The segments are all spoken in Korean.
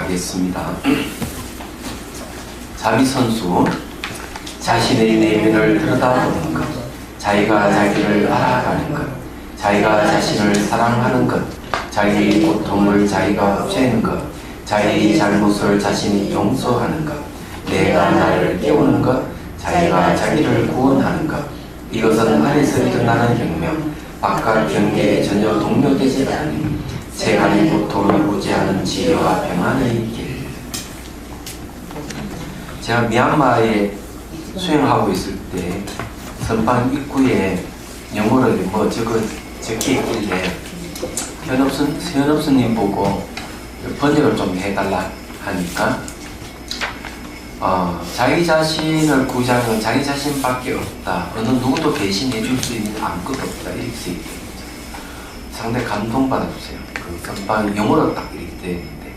하겠습니다. 자비선수, 자신의 내면을 들여다보는 것, 자기가 자기를 알아가는 것, 자기가 자신을 사랑하는 것, 자기의 고통을 자기가 없애는 것, 자기의 잘못을 자신이 용서하는 것, 내가 나를 깨우는 것, 자기가 자기를 구원하는 것, 이것은 안에서 일어나는 혁명, 바깥 경계에 전혀 동요되지 않는 세간의 고통을 구제하는 지혜와 평안의 길. 제가 미얀마에 수행하고 있을 때 선방 입구에 영어로 적혀있길래 현업스님 보고 번역을 좀 해달라 하니까 자기 자신을 구제하는 자기 자신밖에 없다. 어느 누구도 대신해 줄 수 있는 아무것도 없다. 이렇게 얘기해요. 상당히 감동받았어요. 그 선방 영어로 딱 이렇게 되어 있는데.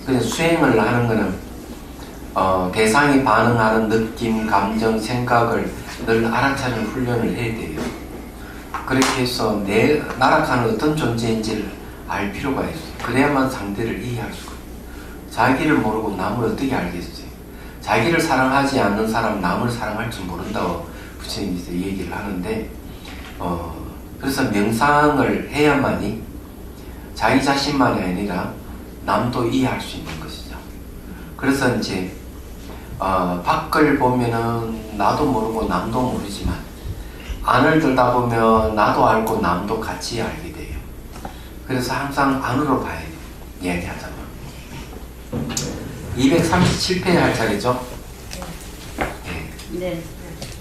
그래서 수행을 하는 거는 대상이 반응하는 느낌, 감정, 생각을 늘 알아차리는 훈련을 해야 돼요. 그렇게 해서 나락하는 어떤 존재인지를 알 필요가 있어요. 그래야만 상대를 이해할 수가 있어요. 자기를 모르고 남을 어떻게 알겠어요? 자기를 사랑하지 않는 사람은 남을 사랑할 줄 모른다고 부처님께서 얘기를 하는데 그래서 명상을 해야만이 자기 자신만이 아니라 남도 이해할 수 있는 것이죠. 그래서 이제 밖을 보면은 나도 모르고 남도 모르지만 안을 들다 보면 나도 알고 남도 같이 알게 돼요. 그래서 항상 안으로 봐야 돼요. 이야기하자면 237페이지 할 차례죠? 네.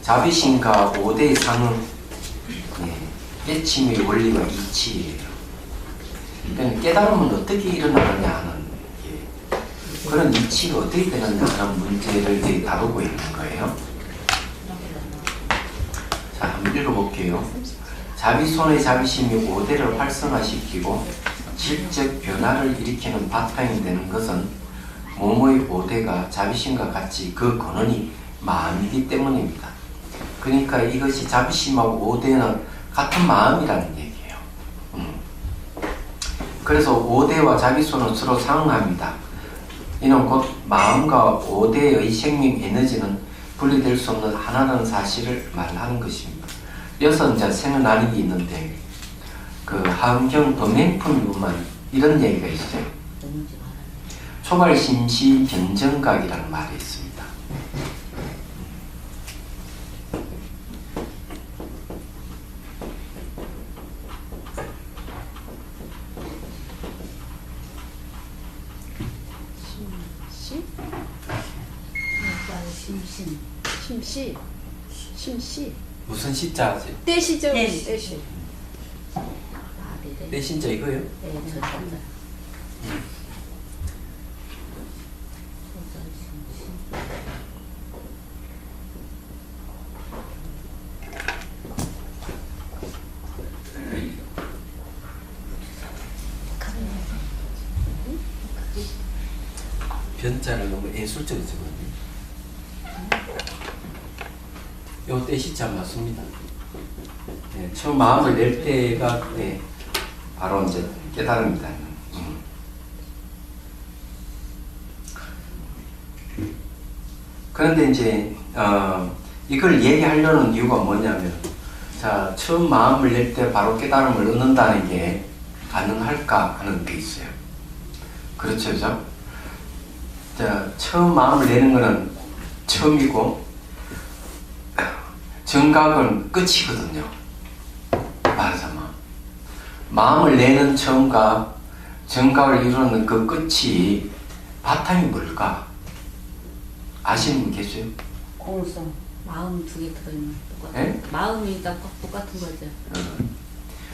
자비심과 5대의 상응, 깨침의 원리가 이치예요. 그러니까 깨달음은 어떻게 일어나느냐 하는 그런 이치가 어떻게 되느냐 하는 문제를 다루고 있는 거예요. 자, 한번 읽어볼게요. 자비손의 자비심이 5대를 활성화시키고 질적 변화를 일으키는 바탕이 되는 것은 모모의 5대가 자비심과 같이 그 근원이 마음이기 때문입니다. 그러니까 이것이 자비심하고 5대는 같은 마음이라는 얘기예요. 그래서 5대와 자비손은 서로 상응합니다. 이는 곧 마음과 5대의 생명 에너지는 분리될 수 없는 하나라는 사실을 말하는 것입니다. 여기서 이제 생각나는 있는데 그 하은경 도맹품유만 이런 얘기가 있어요. 초발심시 변정각이라는 말이 있습니다. 심시 무슨 시자지? 떼시죠? 떼시. 떼신자 이거요? 네, 저입니다. 변자를 너무 예술적으로 적었네. 요 떼시자 맞습니다. 네, 처음 마음을 낼 때가 바로 이제 깨달음이다. 그런데 이제 이걸 얘기하려는 이유가 뭐냐면, 자, 처음 마음을 낼 때 바로 깨달음을 얻는다는 게 가능할까 하는 게 있어요. 그렇죠, 그죠? 자, 처음 마음을 내는 거는 처음이고 정각은 끝이거든요. 말하자면 마음을 내는 처음과 정각을 이루는 그 끝이 바탕이 뭘까? 아시는 분 계세요? 공성, 마음 두 개 들어있는 똑같은. 네? 마음이 똑같은 거죠.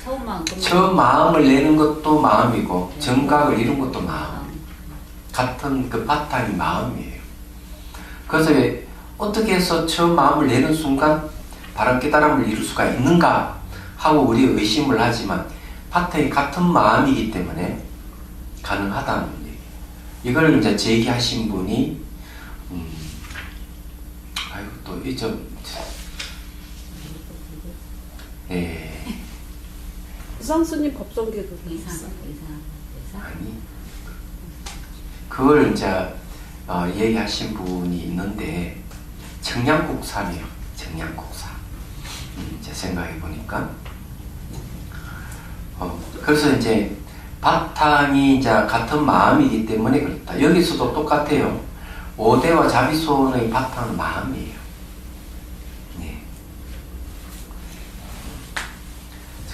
처음 마음. 처음 마음을 내는 것도 마음이고 정각을 이룬 것도 마음. 같은 그 바탕이 마음이에요. 그래서 어떻게 해서 처음 마음을 내는 순간 바른 깨달음을 이룰 수가 있는가 하고 우리 의심을 하지만 바탕이 같은 마음이기 때문에 가능하다는 얘기예요. 이걸 이제 제기하신 분이 아이고 또 잊어. 이상수님 법성계도 이상. 아니 그걸 이제 얘기하신 분이 있는데 청양국사네요. 청양국사. 제 생각해 보니까 그래서 이제 바탕이 이제 같은 마음이기 때문에 그렇다. 여기서도 똑같아요. 오대와 자비손의 바탕은 마음이에요. 네.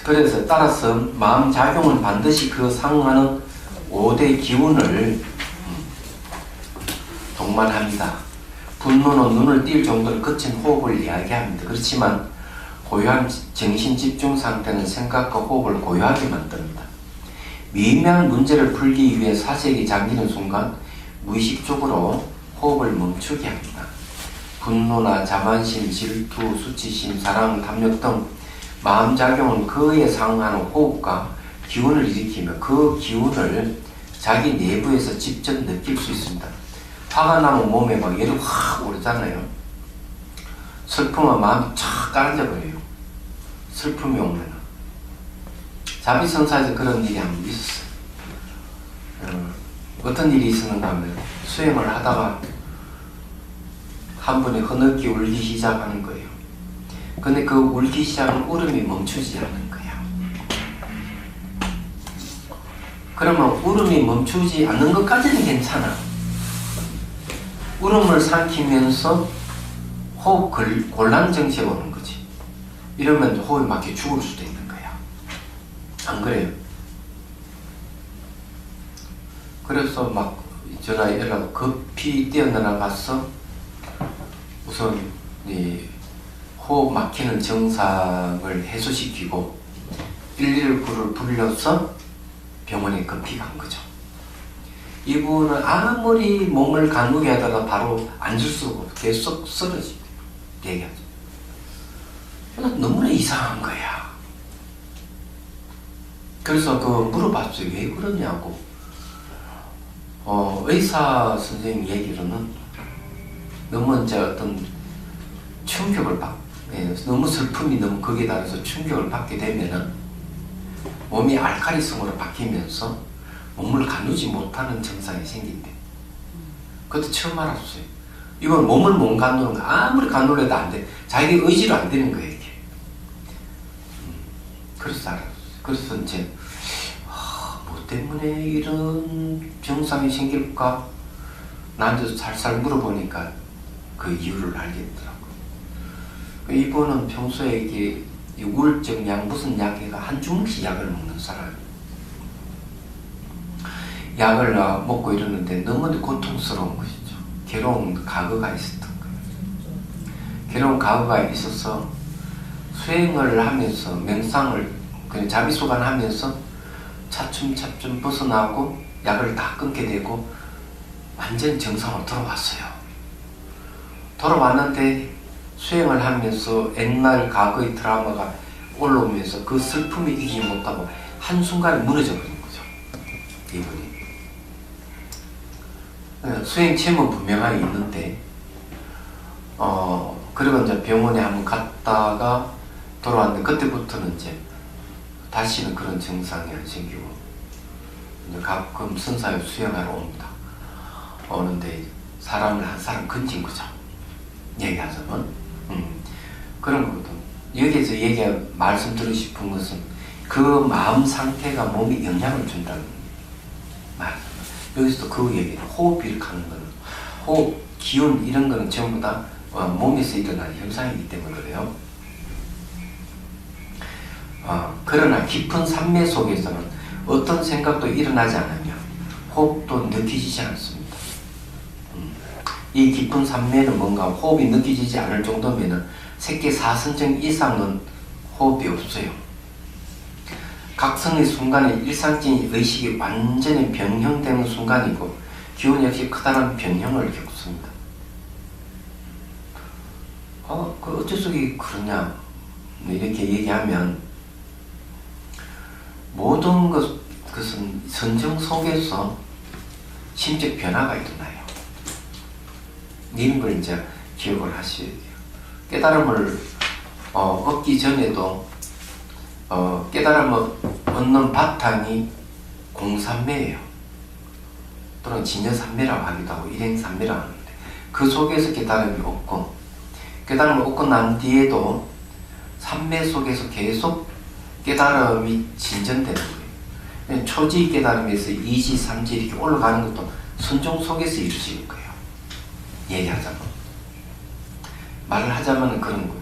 그래서 따라서 마음 작용은 반드시 그 상응하는 5대 기운을 동반합니다. 분노는 눈을 띌 정도로 거친 호흡을 이야기합니다. 그렇지만 고요한 정신 집중 상태는 생각과 호흡을 고요하게 만듭니다. 미묘한 문제를 풀기 위해 사색이 잠기는 순간 무의식적으로 호흡을 멈추게 합니다. 분노나 자만심, 질투, 수치심, 사랑, 탐욕 등 마음작용은 그에 상응하는 호흡과 기운을 일으키며 그 기운을 자기 내부에서 직접 느낄 수 있습니다. 화가 나면 몸에 막 열이 확 오르잖아요. 슬픔은 마음이 쫙 깔아져 버려요. 슬픔이 오면. 자비선사에서 그런 일이 한번 있었어요. 어떤 일이 있었는가 하면 수행을 하다가 한 분이 흐느끼 울기 시작하는 거예요. 근데 그 울기 시작은 울음이 멈추지 않는 거야. 그러면 울음이 멈추지 않는 것까지는 괜찮아. 울음을 삼키면서 호흡 곤란 정체가 오는 거지. 이러면 호흡이 막혀 죽을 수도 있는 거야. 안 그래요? 그래서 막 전화 연락 급히 뛰어나가서 우선 이 호흡 막히는 증상을 해소시키고 119를 불려서 병원에 급히 간 거죠. 이분은 아무리 몸을 가누게 하다가 바로 앉을 수가 없고 계속 쓰러지고 얘기하죠. 너무나 이상한 거야. 그래서 물어봤어요. 왜 그러냐고. 의사 선생님 얘기로는 너무 이제 어떤 충격을 너무 슬픔이 너무 거기에 따라서 충격을 받게 되면은 몸이 알칼리성으로 바뀌면서 몸을 가누지 못하는 증상이 생긴대. 그것도 처음 알았어요. 이건 몸을 못 가누는 거 아무리 가누려도 안 돼. 자기 의지로 안 되는 거예요, 이게. 그래서 알았어요. 그래서 이제 뭐 때문에 이런 증상이 생길까? 나한테도 살살 물어보니까 그 이유를 알겠더라고요. 이분은 평소에 이게 우울증 약 무슨 약이가 한 주먹씩 약을 먹는 사람. 약을 먹고 이러는데 너무 고통스러운 것이죠. 괴로운 과거가 있었던 거예요. 괴로운 과거가 있어서 수행을 하면서 명상을 그냥 자비소관 하면서 차츰차츰 벗어나고 약을 다 끊게 되고 완전 정상으로 돌아왔어요. 돌아왔는데 수행을 하면서 옛날 과거의 트라우마가 올라오면서 그 슬픔이 이기지 못하고 한순간에 무너져 버린 거죠. 이분이. 수행 체험은 분명하게 있는데 그리고 이제 병원에 한번 갔다가 돌아왔는데 그때부터는 이제 다시는 그런 증상이 안 생기고 이제 가끔 선사에 수행하러 옵니다. 오는데 사람을 한 사람 건진 거죠. 얘기하자면 그런 거거든. 여기에서 말씀 드리고 싶은 것은 그 마음 상태가 몸에 영향을 준다는 말. 여기서도 그 얘기예요. 호흡 이렇게하는 거는 호흡, 기운 이런 거는 전부 다 몸에서 일어나는 현상이기 때문에 그래요. 그러나 깊은 산매 속에서는 어떤 생각도 일어나지 않으며 호흡도 느껴지지 않습니다. 이 깊은 산매는 뭔가 호흡이 느껴지지 않을 정도면 세계 4선정 이상은 호흡이 없어요. 각성의 순간에 일상적인 의식이 완전히 변형되는 순간이고 기운 역시 커다란 변형을 겪습니다. 어째서 이게 그러냐 이렇게 얘기하면 모든 것은 선정 속에서 심적 변화가 일어나요. 이런 걸 이제 기억을 하셔야 돼요. 깨달음을 얻기 전에도 깨달음을 얻는 바탕이 공산매예요. 또는 진여산매라고 하기도 하고 일행산매라고 하는데 그 속에서 깨달음이 없고 깨달음을 얻고 난 뒤에도 산매 속에서 계속 깨달음이 진전되는 거예요. 초지 깨달음에서 2지, 3지 이렇게 올라가는 것도 순종 속에서 이루어지는 거예요. 얘기하자면. 말을 하자면 그런 거예요.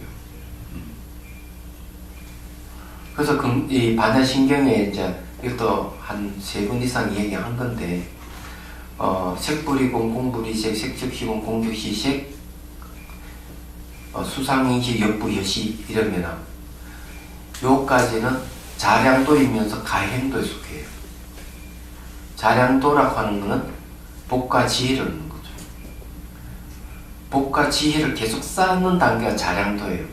그래서 이 반야신경에 이제 이것도 한 3번 이상 얘기한 건데, 색불이공, 공불이색, 색적시공, 공격시색, 수상행시, 역부, 여시 이러면은 요까지는 자량도이면서 가행도에 속해요. 자량도라고 하는 거는 복과 지혜를 얻는 거죠. 복과 지혜를 계속 쌓는 단계가 자량도예요.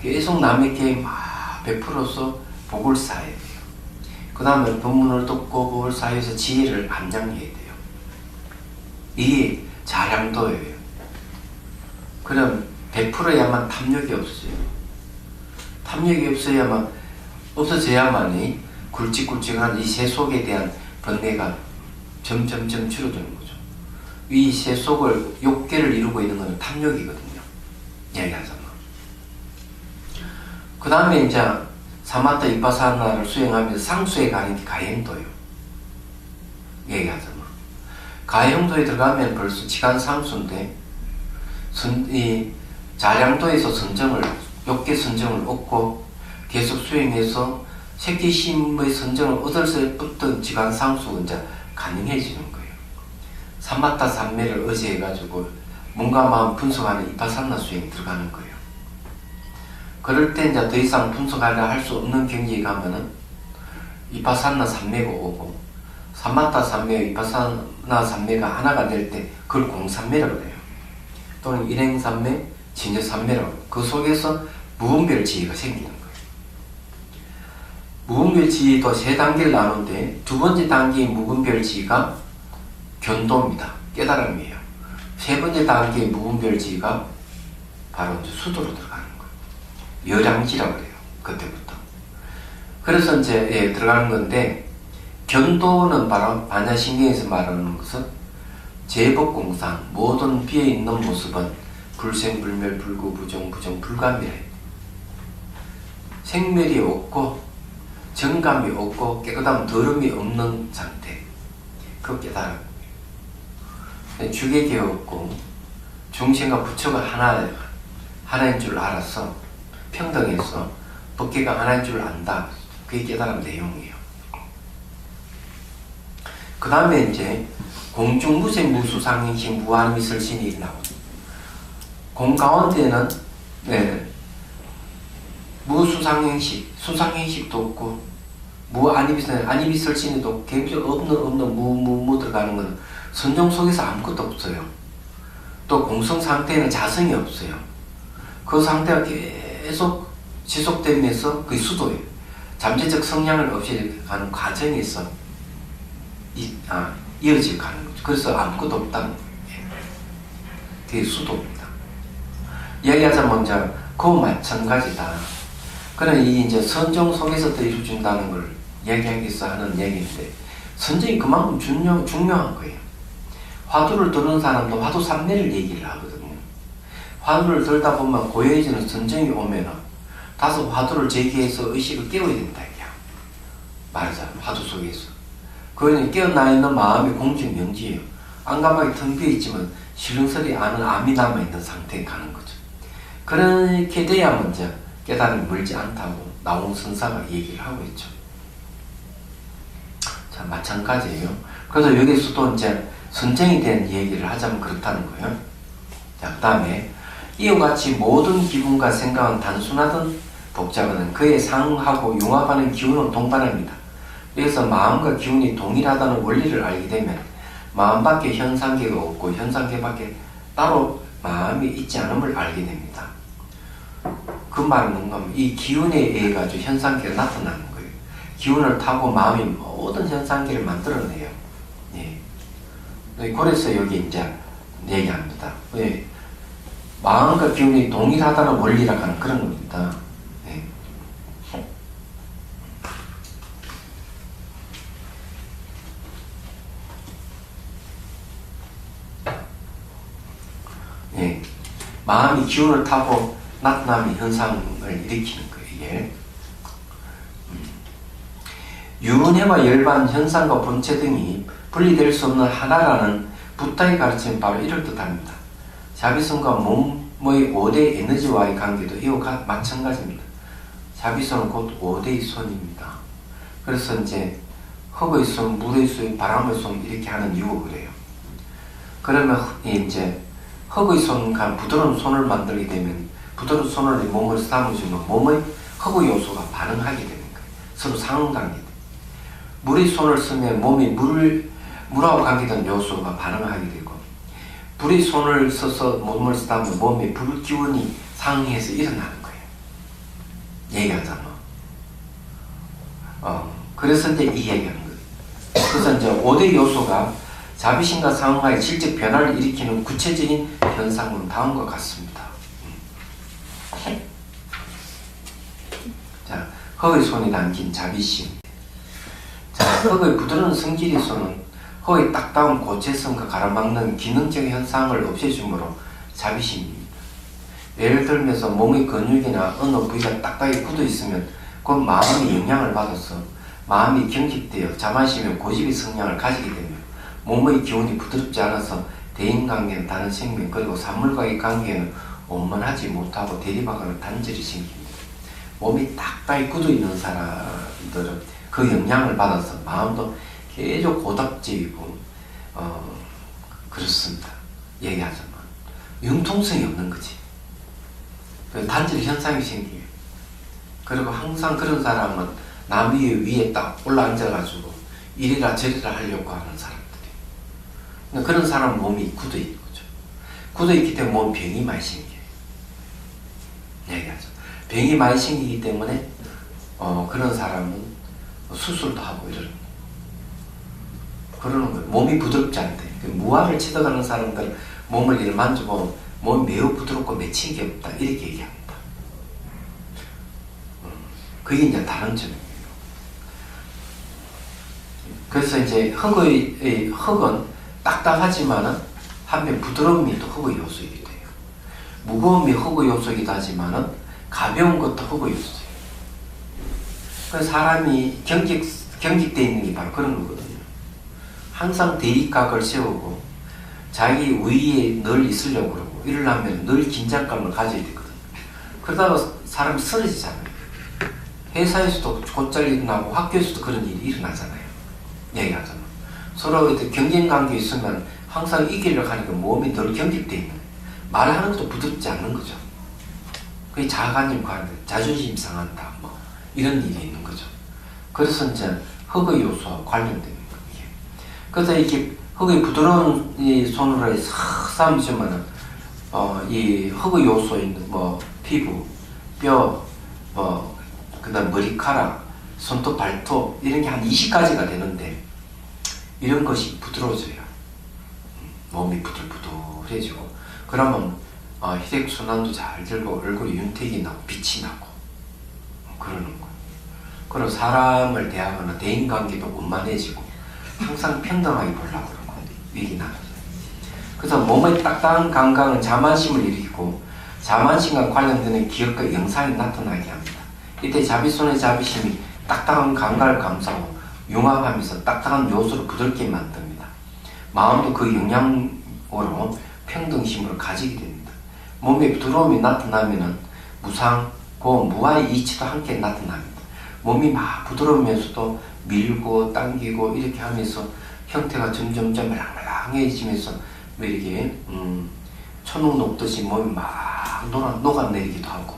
계속 남에게 막 베풀어서 복을 쌓아야 돼요. 그 다음에 법문을 듣고 복을 쌓여서 지혜를 함양해야 돼요. 이게 자량도예요. 그럼 베풀어야만 탐욕이 없어요. 탐욕이 없어져야만이 굵직굵직한 이 새 속에 대한 번뇌가 점점점 줄어드는 거죠. 이 새 속을 욕계를 이루고 있는 것은 탐욕이거든요. 얘기하자면. 그 다음에 이제 사마타 이파사나를 수행하면서 상수에 가는 게 가행도예요. 얘기하자면. 가행도에 들어가면 벌써 지간상수인데 이 자량도에서 욕계 선정을 얻고 계속 수행해서 색기심의 선정을 얻을 때부터 지간상수가 이제 가능해지는 거예요. 삼마타 삼매를 의지해가지고 몸과 마음 분석하는 이파사나 수행이 들어가는 거예요. 그럴 때 이제 더 이상 분석하려 할 수 없는 경지에 가면은 이파사나 삼매가 오고 삼마타 삼매, 이파사나 삼매가 하나가 될 때 그걸 공삼매라고 해요. 또는 일행삼매, 진여삼매라고 해요. 그 속에서 무분별지혜가 생기는 거예요. 무분별지혜도 3단계를 나누는데 두 번째 단계의 무분별지혜가 견도입니다. 깨달음이에요. 3번째 단계의 무분별지혜가 바로 이제 수도로 들어가는 거예요. 열양지라고 그래요. 그때부터. 그래서 이제 들어가는 건데 견도는 바로 반야신경에서 말하는 것은 제법공상 모든 비어있는 모습은 불생불멸 불구부정 부정불감이래. 생멸이 없고 정감이 없고 깨끗함 더러움이 없는 상태. 그 깨달음. 주객이 없고 중생과 부처가 하나인 줄 알아서 평등해서 법계가 하나인 줄 안다. 그게 깨달음 내용이에요. 그 다음에 이제 공중무세 무수상행식 무한미설신이 나오죠. 공 가운데는 무수상행식, 수상행식도 없고 아니미설신이도 굉장히 없는 무 들어가는 것은 선정 속에서 아무것도 없어요. 또 공성 상태에는 자성이 없어요. 그 상태가 계속 지속되면서 그게 수도예요. 잠재적 성향을 없애가는 과정에서 이어져 가는 거죠. 그래서 아무것도 없다는 거예요. 그게 수도입니다. 이야기하자면 이제 그 마찬가지다. 그런 이 이제 선정 속에서 이루어진다는 걸 이야기하기 위해서 하는 얘기인데 선정이 그만큼 중요한 거예요. 화두를 드는 사람도 화두 삼매를 얘기를 하거든요. 화두를 들다 보면 고요해지는 선정이 오면은 다소 화두를 제기해서 의식을 깨워야 된다. 말하자면 화두 속에서. 그러니 깨어나 있는 마음이 공중명지예요. 안감하게 텅 비어있지만 실흥설이 아는 암이 남아있는 상태에 가는 거죠. 그렇게 돼야 먼저 깨달음이 멀지 않다고 나홍선사가 얘기를 하고 있죠. 자, 마찬가지예요. 그래서 여기서도 이제 선정이 된 얘기를 하자면 그렇다는 거예요. 자, 그 다음에 이와 같이 모든 기분과 생각은 단순하든 복잡하든 그에 상응하고 융합하는 기운은 동반합니다. 그래서 마음과 기운이 동일하다는 원리를 알게 되면 마음밖에 현상계가 없고 현상계밖에 따로 마음이 있지 않음을 알게 됩니다. 그 말은 뭔가 하면 이 기운에 의해 가지고 현상계가 나타나는 거예요. 기운을 타고 마음이 모든 현상계를 만들어내요. 예. 그래서 여기 이제 얘기합니다. 예. 마음과 기운이 동일하다는 원리라고 하는 그런 겁니다. 예. 예. 마음이 기운을 타고 나타남이 현상을 일으키는 거예요. 이게 윤회와 열반, 현상과 본체 등이 분리될 수 없는 하나라는 붓다의 가르침은 바로 이를 뜻합니다. 자비손과 몸의 5대 에너지와의 관계도 이와 마찬가지입니다. 자비손은 곧 5대의 손입니다. 그래서 이제 흙의 손, 물의 손, 바람의 손 이렇게 하는 이유가 그래요. 그러면 이제 흙의 손과 부드러운 손을 만들게 되면 부드러운 손을 몸을 삼으시면 몸의 흙의 요소가 반응하게 되는 거예요. 서로 상관관계. 물의 손을 쓰면 몸이 물하고 관계된 요소가 반응하게 되고, 불의 손을 써서 몸을 쓰다 보면 몸에 불 기운이 상해서 일어나는 거예요. 얘기하잖아. 그래서 이제 이 얘기하는 거예요. 그래서 이제 5대 요소가 자비심과 상응하에 실제 변화를 일으키는 구체적인 현상은 다음과 같습니다. 자, 흙의 손이 담긴 자비심. 자, 흙의 부드러운 성질의 손은 흙의 딱딱한 고체성과 가로막는 기능적 현상을 없애주므로 자비심입니다. 예를 들면서 몸의 근육이나 어느 부위가 딱딱하게 굳어 있으면 그 마음이 영향을 받아서 마음이 경직되어 자만심의 고집의 성향을 가지게 되며 몸의 기운이 부드럽지 않아서 대인관계는 다른 생명 그리고 사물과의 관계는 원만하지 못하고 대립하거나 단절이 생깁니다. 몸이 딱딱히 굳어 있는 사람들은 그 영향을 받아서 마음도 계속 고답지이고 그렇습니다. 얘기하자면 융통성이 없는 거지. 단절 현상이 생겨요. 그리고 항상 그런 사람은 남 위에 딱 올라앉아가지고 이리라 저리라 하려고 하는 사람들이. 그런 사람은 몸이 굳어있는 거죠. 굳어있기 때문에 몸 병이 많이 생겨요. 얘기하죠. 병이 많이 생기기 때문에 그런 사람은 수술도 하고 그러는 거예요. 몸이 부드럽지 않대. 무화를 치더가는 사람들 몸을 이렇게 만져보면 몸이 매우 부드럽고 맺힌 게 없다. 이렇게 얘기합니다. 그게 이제 다른 점이에요. 그래서 이제 흙은 딱딱하지만은 한편 부드러움이 또 흙의 요소이기도 해요. 무거움이 흙의 요소이기도 하지만은 가벼운 것도 흙의 요소예요. 그래서 사람이 경직되어 있는 게 바로 그런 거거든요. 항상 대립각을 세우고 자기 위에 늘 있으려고 그러고 이러려면 늘 긴장감을 가져야 되거든요. 그러다가 사람이 쓰러지잖아요. 회사에서도 곧잘 일어나고 학교에서도 그런 일이 일어나잖아요. 얘기하잖아. 서로 경쟁관계 있으면 항상 이기려고 하니까 몸이 늘 경직되어 있는 거예요. 말하는 것도 부드럽지 않는 거죠. 그게 자아관념 관계, 자존심 상한다 뭐 이런 일이 있는 거죠. 그래서 이제 흙의 요소와 관련된 거예요. 그래서 이렇게 흙의 부드러운 이 손으로 싹 삼으시면은 이 흙의 요소인 뭐 피부, 뼈, 뭐 그다음 머리카락, 손톱, 발톱 이런 게 한 20가지가 되는데 이런 것이 부드러워져요. 몸이 부들부들해지고 그러면 혈액순환도 잘 들고 얼굴에 윤택이 나고 빛이 나고 그러는 거예요. 그리고 사람을 대하거나 대인관계도 원만해지고 항상 평등하게 보려고 그러고 위기 나가죠. 그래서 몸의 딱딱한 감각은 자만심을 일으키고 자만심과 관련되는 기억과 영상이 나타나게 합니다. 이때 자비손의 자비심이 딱딱한 감각을 감싸고 융합하면서 딱딱한 요소를 부드럽게 만듭니다. 마음도 그 영향으로 평등심을 가지게 됩니다. 몸에 부드러움이 나타나면은 무상, 고음, 무아의 이치도 함께 나타납니다. 몸이 막 부드러우면서도 밀고 당기고 이렇게 하면서 형태가 점점점 말랑말랑해지면서 뭐 이렇게 천둥 녹듯이 몸이 막 녹아내리기도 하고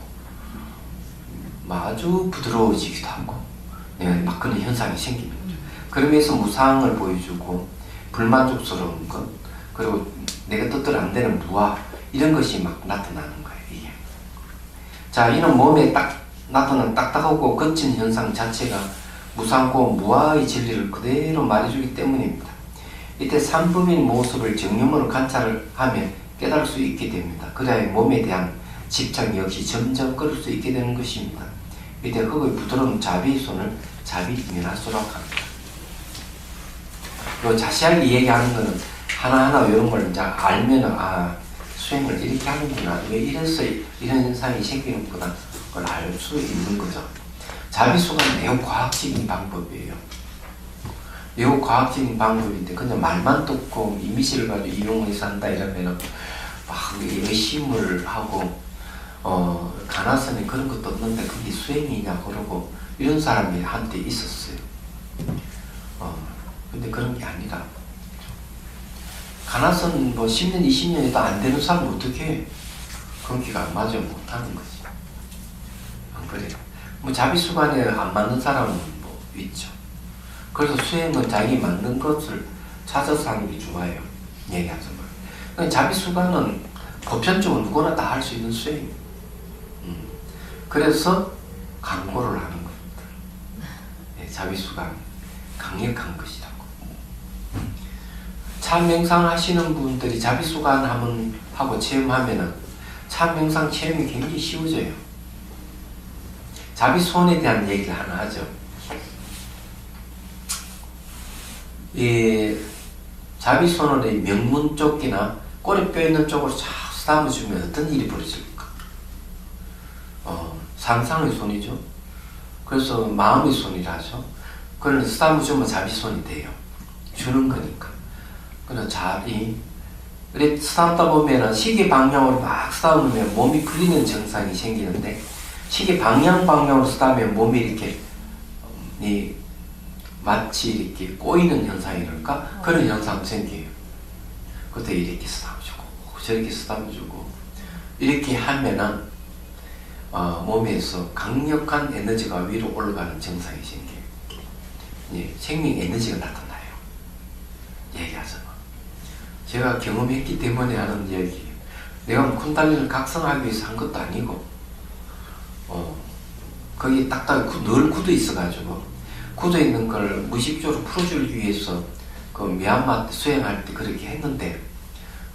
아주 부드러워지기도 하고 막 그런 현상이 생기는 거죠. 그러면서 무상을 보여주고 불만족스러운 것 그리고 내가 뜻대로 안 되는 무아 이런 것이 막 나타나는 거예요. 이게. 자, 이는 몸에 딱 나타나는 딱딱하고 거친 현상 자체가 무상고 무아의 진리를 그대로 말해주기 때문입니다. 이때 산품인 모습을 정념으로 관찰을 하면 깨달을 수 있게 됩니다. 그래야 몸에 대한 집착 역시 점점 끊을 수 있게 되는 것입니다. 이때 흙의 부드러운 자비의 손을 자비면화수라고 합니다. 요 자세하게 얘기하는 거는 하나하나 이런 걸 이제 알면은 수행을 이렇게 하는구나. 왜 이래서 이런 현상이 생기는구나. 그걸 알 수 있는 거죠. 자비수가 매우 과학적인 방법이에요. 매우 과학적인 방법인데 그냥 말만 듣고 이미지를 가지고 이용해서 한다 이러면은 막 의심을 하고 가나선에 그런 것도 없는데 그게 수행이냐 그러고 이런 사람이 한때 있었어요. 근데 그런 게 아니라 가나선 뭐 10년 20년에도 안 되는 사람은 어떻게 해? 건기가 안 맞아 못하는 거지. 안 그래요? 뭐 자비수관에 안 맞는 사람은 뭐 있죠. 그래서 수행은 자기 맞는 것을 찾아서 하는 게 좋아요. 얘기하자면. 자비수관은 보편적으로 누구나 다 할 수 있는 수행이에요. 그래서 강고를 하는 겁니다. 네, 자비수관 강력한 것이라고. 참명상 하시는 분들이 자비수관 하고 체험하면은 참명상 체험이 굉장히 쉬워져요. 자비손에 대한 얘기를 하나 하죠. 이 자비손을 명문 쪽이나 꼬리뼈 있는 쪽으로 쫙 쓰다듬어주면 어떤 일이 벌어질까? 상상의 손이죠. 그래서 마음의 손이라 하죠. 그걸 쓰다듬어주면 자비손이 돼요. 주는 거니까. 그래서 그래 쓰다듬다 보면은 시계 방향으로 막 쓰다듬으면 몸이 풀리는 증상이 생기는데 시계 방향으로 쓰다듬으면 몸이 이렇게 마치 이렇게 꼬이는 현상이랄까? 그런 현상 생겨요. 그때 이렇게 쓰다듬어주고 저렇게 쓰다듬어주고 이렇게 하면은 몸에서 강력한 에너지가 위로 올라가는 증상이 생겨요. 예, 생명 에너지가 나타나요. 얘기하자면 제가 경험했기 때문에 하는 이야기예요. 내가 쿤달리를 각성하기 위해서 한 것도 아니고 거기 딱딱 늘 굳어 있어가지고 굳어 있는 걸 무의식적으로 풀어주기 위해서 그 미얀마 수행할 때 그렇게 했는데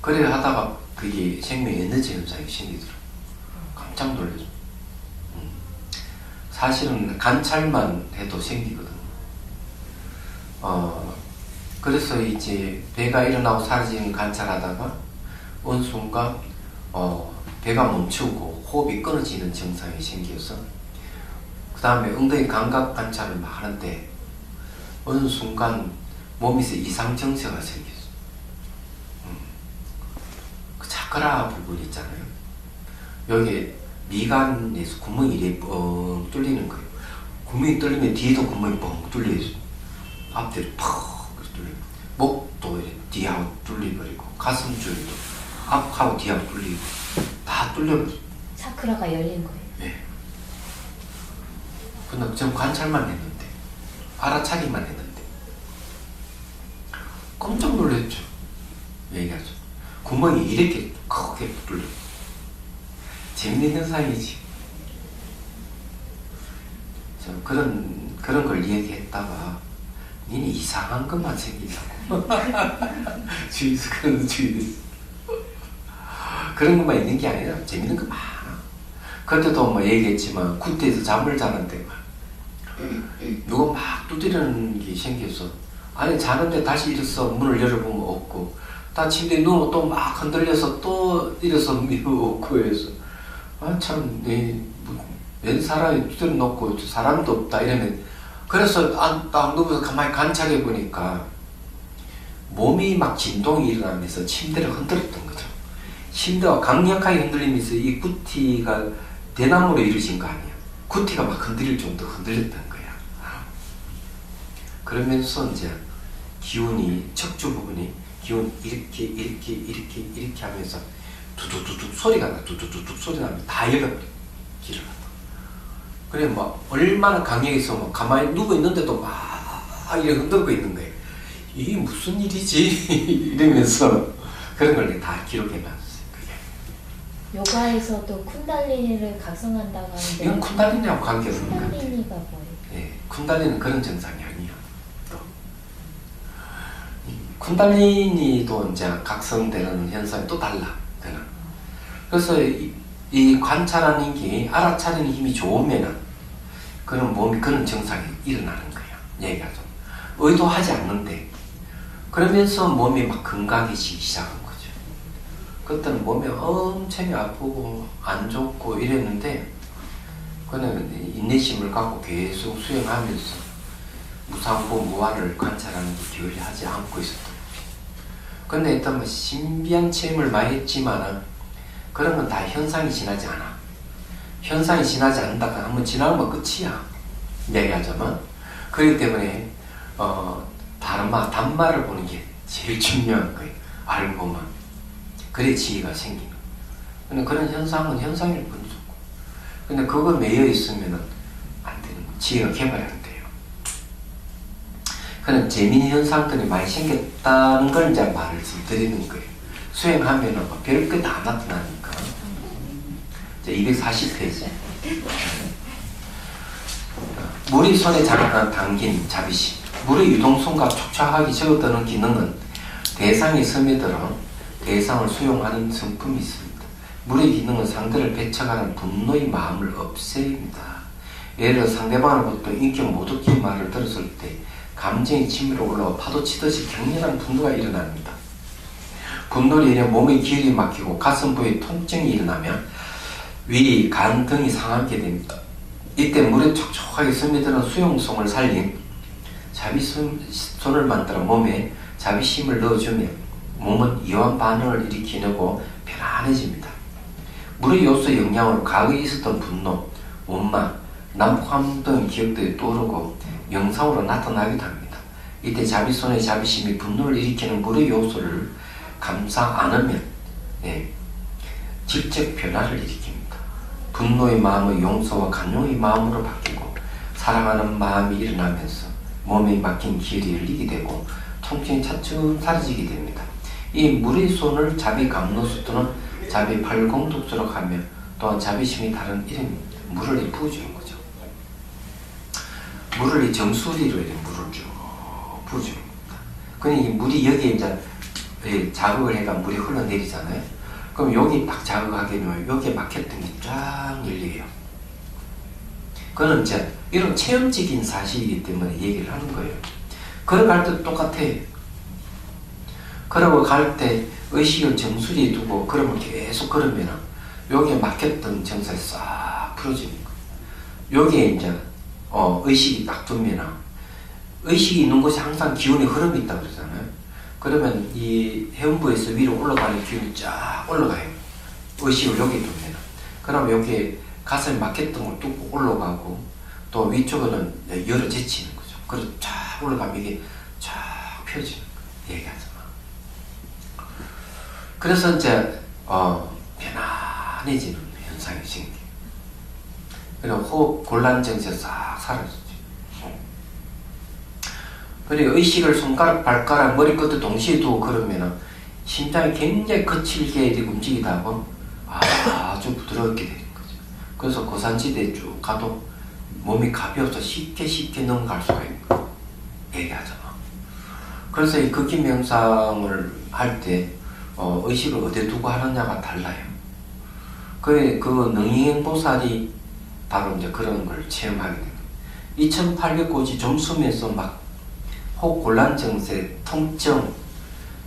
그래 하다가 그게 생명 에너지 현상이 생기더라고요. 깜짝 놀라죠. 사실은 관찰만 해도 생기거든요. 그래서 이제 배가 일어나고 사라지는 관찰하다가 어느 순간 배가 멈추고 호흡이 끊어지는 증상이 생겨서 그 다음에 엉덩이 감각 관찰을 막 하는데 어느 순간 몸에서 이상 증세가 생겼어. 그 차크라 부분 있잖아요. 여기 미간에서 구멍이 이렇게 뻥 뚫리는 거예요. 구멍이 뚫리면 뒤에도 구멍이 뻥 뚫려있어. 앞뒤로 팍 뚫려. 목도 이렇게 뒤하고 뚫려버리고 가슴 줄도 앞하고 뒤하고 뚫리고 다 뚫려버렸어. 차크라가 열린 거예요. 네. 근데 전 관찰만 했는데 알아차기만 했는데 깜짝 놀랐죠. 얘기하죠. 구멍이 이렇게 크게 뚫려. 재밌는 현상이지. 그런 걸 얘기했다가 니네 이상한 것만 생기냐고. 주위에서 그런 주위에서 그런 것만 있는 게 아니라 재밌는 거 많아. 그때도 뭐 얘기했지만 구태에서 잠을 자는데 누가 막 두드리는 게 생겨서 아니 자는데 다시 일어서 문을 열어보면 없고 다 침대에 누우면 또 막 흔들려서 또 일어서 미루고 없고 해서 참 웬 사람이 두드려 놓고 사람도 없다 이러면 그래서 딱 누워서 가만히 관찰해 보니까 몸이 막 진동이 일어나면서 침대를 흔들었던 거죠. 침대가 강력하게 흔들리면서 이 구티가 대나무로 이루어진 거 아니야. 구티가 막 흔들릴 정도 흔들렸던 거야. 그러면서 이제 기운이 척추 부분이 기운 이렇게 하면서 두두두둑 소리가 나. 두두두둑 소리 나면 다 열어버려. 기를 갖다. 그래 뭐 얼마나 강력해서 뭐 가만히 누워 있는데도 막 이렇게 흔들고 있는 거예요. 이게 무슨 일이지? 이러면서 그런 걸 다 기록해 놨어요. 그게. 요가에서도 쿤달리니를 각성한다고 하는데 이건 쿤달리니하고 관계없는 것 같아요. 쿤달리니가 뭐예요? 네, 쿤달리는 그런 증상이 아니야. 또 쿤달리니도 이제 각성되는 현상이 또 달라. 그래서 이 관찰하는 게 알아차리는 힘이 좋으면은 그런 몸이 그런 증상이 일어나는 거예요. 얘기하죠. 의도하지 않는데 그러면서 몸이 막 건강해지기 시작한 거죠. 그때는 몸이 엄청 아프고 안 좋고 이랬는데 그는 인내심을 갖고 계속 수행하면서 무상보 무아를 관찰하는 게 게을리하지 않고 있었던 거지. 근데 일단 뭐 신비한 체험을 많이 했지만은 그런 건 다 현상이 지나지 않아. 현상이 지나지 않는다가 한번 지나면 끝이야. 얘기하자면. 그렇기 때문에 단말을 보는 게 제일 중요한 거예요. 알고 보면. 그래 지혜가 생기는. 근데 그런 현상은 현상일 뿐이죠. 근데 그거 매여 있으면은 안 되는 거예요. 지혜가 개발이 안 돼요. 그런 재미있는 현상들이 많이 생겼다는 걸 이제 말씀드리는 거예요. 수행하면은 별것 다 나타나니까. 이제 240페이지. 물이 손에 잡아간 당긴 자비심. 물의 유동성과 촉촉하게 저어드는 기능은 대상이 스며들어 대상을 수용하는 성품이 있습니다. 물의 기능은 상대를 배척하는 분노의 마음을 없앱니다. 예를 들어 상대방으로부터 인격 모독적인 말을 들었을 때 감정이 치밀어 올라와 파도치듯이 격렬한 분노가 일어납니다. 분노로 인해 몸의 기혈이 막히고 가슴 부위에 통증이 일어나면 위, 간 등이 상하게 됩니다. 이때 물에 촉촉하게 스며드는 수용성을 살린 자비손을 만들어 몸에 자비심을 넣어주면 몸은 이완 반응을 일으키고 편안해집니다. 물의 요소 영향으로 과거에 있었던 분노, 원망, 난폭함 등 기억들이 떠오르고 영상으로 나타나기도 합니다. 이때 자비손의 자비심이 분노를 일으키는 물의 요소를 감싸 안으면 질적 변화를 일으킵니다. 분노의 마음의 용서와 간용의 마음으로 바뀌고 사랑하는 마음이 일어나면서 몸에 막힌 기혈이 열리게 되고 통증이 차츰 사라지게 됩니다. 이 물의 손을 자비 감로수 또는 자비 팔공독수로 하며 또한 자비심이 다른 이름입니다. 물을 부어주는 거죠. 물을 정수리로 이렇게 물을 쭉 부어주는 겁니다. 그러니 이 물이 여기에 이제 자극을 해가 물이 흘러내리잖아요. 그럼 여기 딱 자극하게 되면 여기에 막혔던 게 쫙 열려요. 그거는 이제 이런 체험적인 사실이기 때문에 얘기를 하는 거예요. 걸어갈 때도 똑같아요. 걸어갈 때 의식을 정수리에 두고 걸으면 계속 걸으면 여기에 막혔던 정사에 싹 풀어지는 거예요. 여기에 이제 의식이 딱 두면 의식이 있는 곳이 항상 기운의 흐름이 있다고 그러잖아요. 그러면 이 해운부에서 위로 올라가는 기운이 쫙 올라가요. 의식을 여기 두면. 그럼 여기에 가슴에 막혔던 걸 뚫고 올라가고 또 위쪽은 열어 제치는 거죠. 그래서 쫙 올라가면 이게 쫙 펴지는 거예요. 얘기하잖아. 그래서 이제 편안해지는 현상이 생겨요. 그리고 호흡 곤란증세 싹 사라지죠. 그리고 의식을 손가락, 발가락, 머리 끝에 동시에 두고 걸으면 심장이 굉장히 거칠게 움직이다 보면 아주 부드럽게 되는 거죠. 그래서 고산지대에 쭉 가도 몸이 가벼워서 쉽게 넘어갈 수가 있는 거예요. 얘기하잖아. 그래서 이 극기 명상을 할 때 의식을 어디에 두고 하느냐가 달라요. 그 능행보살이 바로 이제 그런 걸 체험하게 됩니다. 2800고지 점수면서 막 호곤란증세, 통증,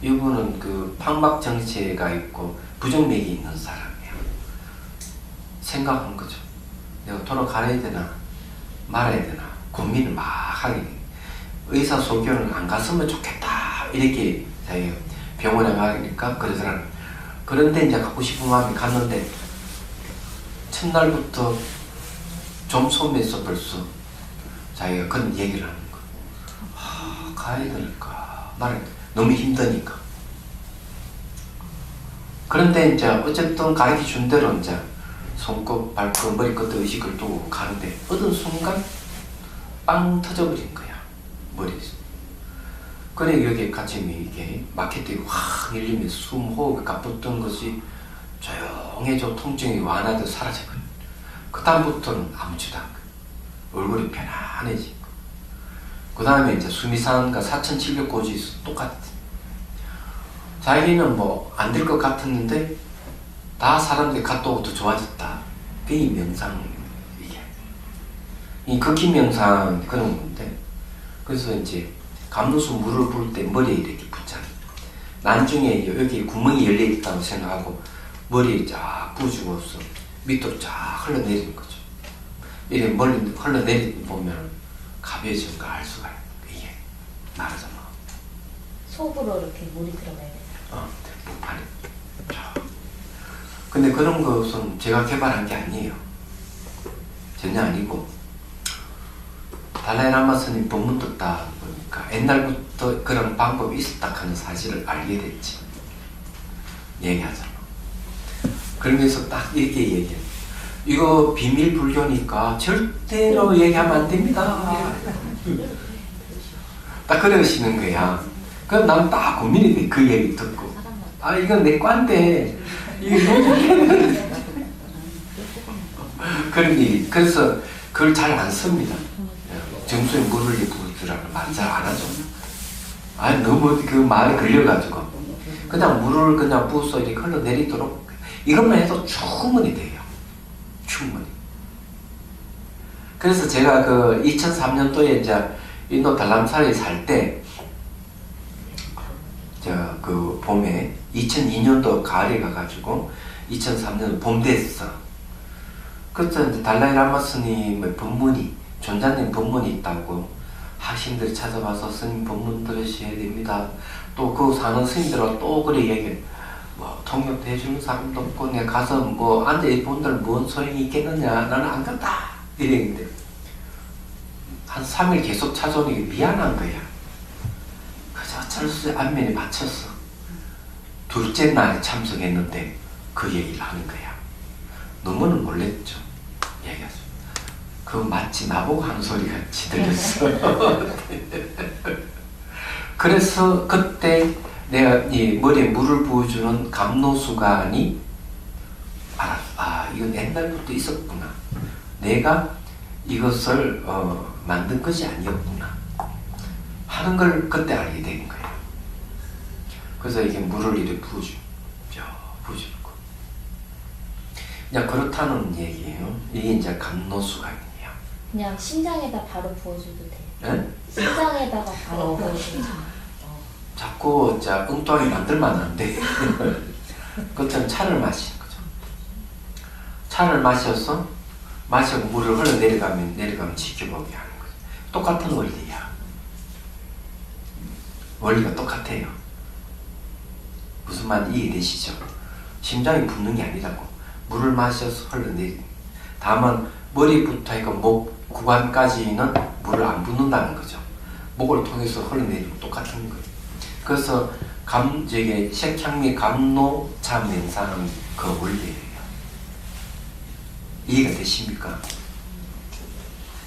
이분은 그 판막정체가 있고 부정맥이 있는 사람이에요. 생각한 거죠. 내가 돌아가야 되나 말아야 되나 고민을 막 하게 돼요. 의사소견을 안 갔으면 좋겠다 이렇게 자기가 병원에 가니까 그러더라고요. 그런데 이제 가고 싶은 마음이 갔는데 첫날부터 점수면서 벌써 자기가 그런 얘기를 하는 거예요. 가야 되니까 말해 너무 힘드니까. 그런데 이제 어쨌든 가르쳐 준 대로 이제 손끝, 발끝, 머리끝에 의식을 두고 가는데 어떤 순간 빵 터져버린 거야. 머리에서. 그래 여기에 가슴이 이게 마켓이 확 열리면서 숨 호흡이 가쁘던 것이 조용해져 통증이 완화돼 사라져버려. 그 다음부터는 아무지도 않고 얼굴이 편안해지고 그 다음에 이제 수미산과 4700고지 똑같아. 자기는 뭐 안 될 것 같았는데 다 사람들이 갔다 오고 더 좋아졌다. 그게 이 명상입니다. 이게 이 극히 명상 그런 건데 그래서 이제 감로수 물을 부을 때 머리에 이렇게 붙잖아요. 나중에 여기 구멍이 열려 있다고 생각하고 머리에 쫙 부어주고서 밑으로 쫙 흘러내리는 거죠. 이렇게 멀리 흘러내리는 보면 가벼워진 거 알 수가 있어요. 이게 말하자면 속으로 이렇게 물이 들어가야 돼요. 목판에. 근데 그런 것은 제가 개발한 게 아니에요. 전혀 아니고 달라이라마 스님 법문 듣다 보니까 옛날부터 그런 방법이 있었다 하는 사실을 알게 됐지. 얘기하잖아. 그러면서 딱 이렇게 얘기해. 이거 비밀 불교니까 절대로 얘기하면 안 됩니다. 딱 그러시는 거야. 그럼 나는 딱 고민이 돼. 그 얘기 듣고. 아, 이건 내 관데. 그래서 그걸 잘 안 씁니다. 정수에 물을 부으라는 말 잘 안 하죠. 아니, 너무 그 말에 걸려가지고. 그냥 물을 그냥 부어서 이렇게 흘러내리도록 이것만 해도 충분히 돼요. 충분히. 그래서 제가 그 2003년도에 이제 인도 달람사에 살 때, 그 봄에 2002년도 가을에 가가지고 2003년 봄 됐어. 그때 이제 달라이라마 스님의 법문이, 존자님 법문이 있다고 학생들이 찾아와서 스님 법문 들으셔야 됩니다. 또 그 사는 스님들은 또 그래 얘기해. 뭐 통역도 해주는 사람도 없고 내가 가서 뭐 앉아 이분들 뭔 소용이 있겠느냐, 나는 안 간다 이랬는데 한 3일 계속 찾아오니 미안한 거야. 그저 철수의 안면에 맞췄어. 둘째 날에 참석했는데 그 얘기를 하는 거야. 너무는 놀랬죠. 얘기하죠. 그거 마치 나보고 하는 소리 같이 들렸어. 그래서 그때 내가 이 머리에 물을 부어주는 감로수관이 이건 옛날부터 있었구나. 내가 이것을 만든 것이 아니었구나 하는 걸 그때 알게 된 거예요. 그래서 이게 물을 이렇게 부어주고 그냥 그렇다는 얘기예요. 이게 이제 감로수관이에요. 그냥 심장에다 바로 부어줘도 돼요. 네? 심장에다가 바로 부어줘도 자꾸 엉뚱하게 만들면 안 돼. 그것처럼 차를 마시는 거죠. 차를 마셔서 물을 흘러 내려가면 지켜보게 하는 거죠. 똑같은 원리야. 원리가 똑같아요. 무슨 말인지 이해되시죠? 심장이 붓는 게 아니라고. 물을 마셔서 흘러내리. 다만 머리부터 해서 목 구간까지는 물을 안 붓는다는 거죠. 목을 통해서 흘러내리고 똑같은 거예요. 그래서 색향미 감노차 맹사는 그 원리예요. 이해가 되십니까?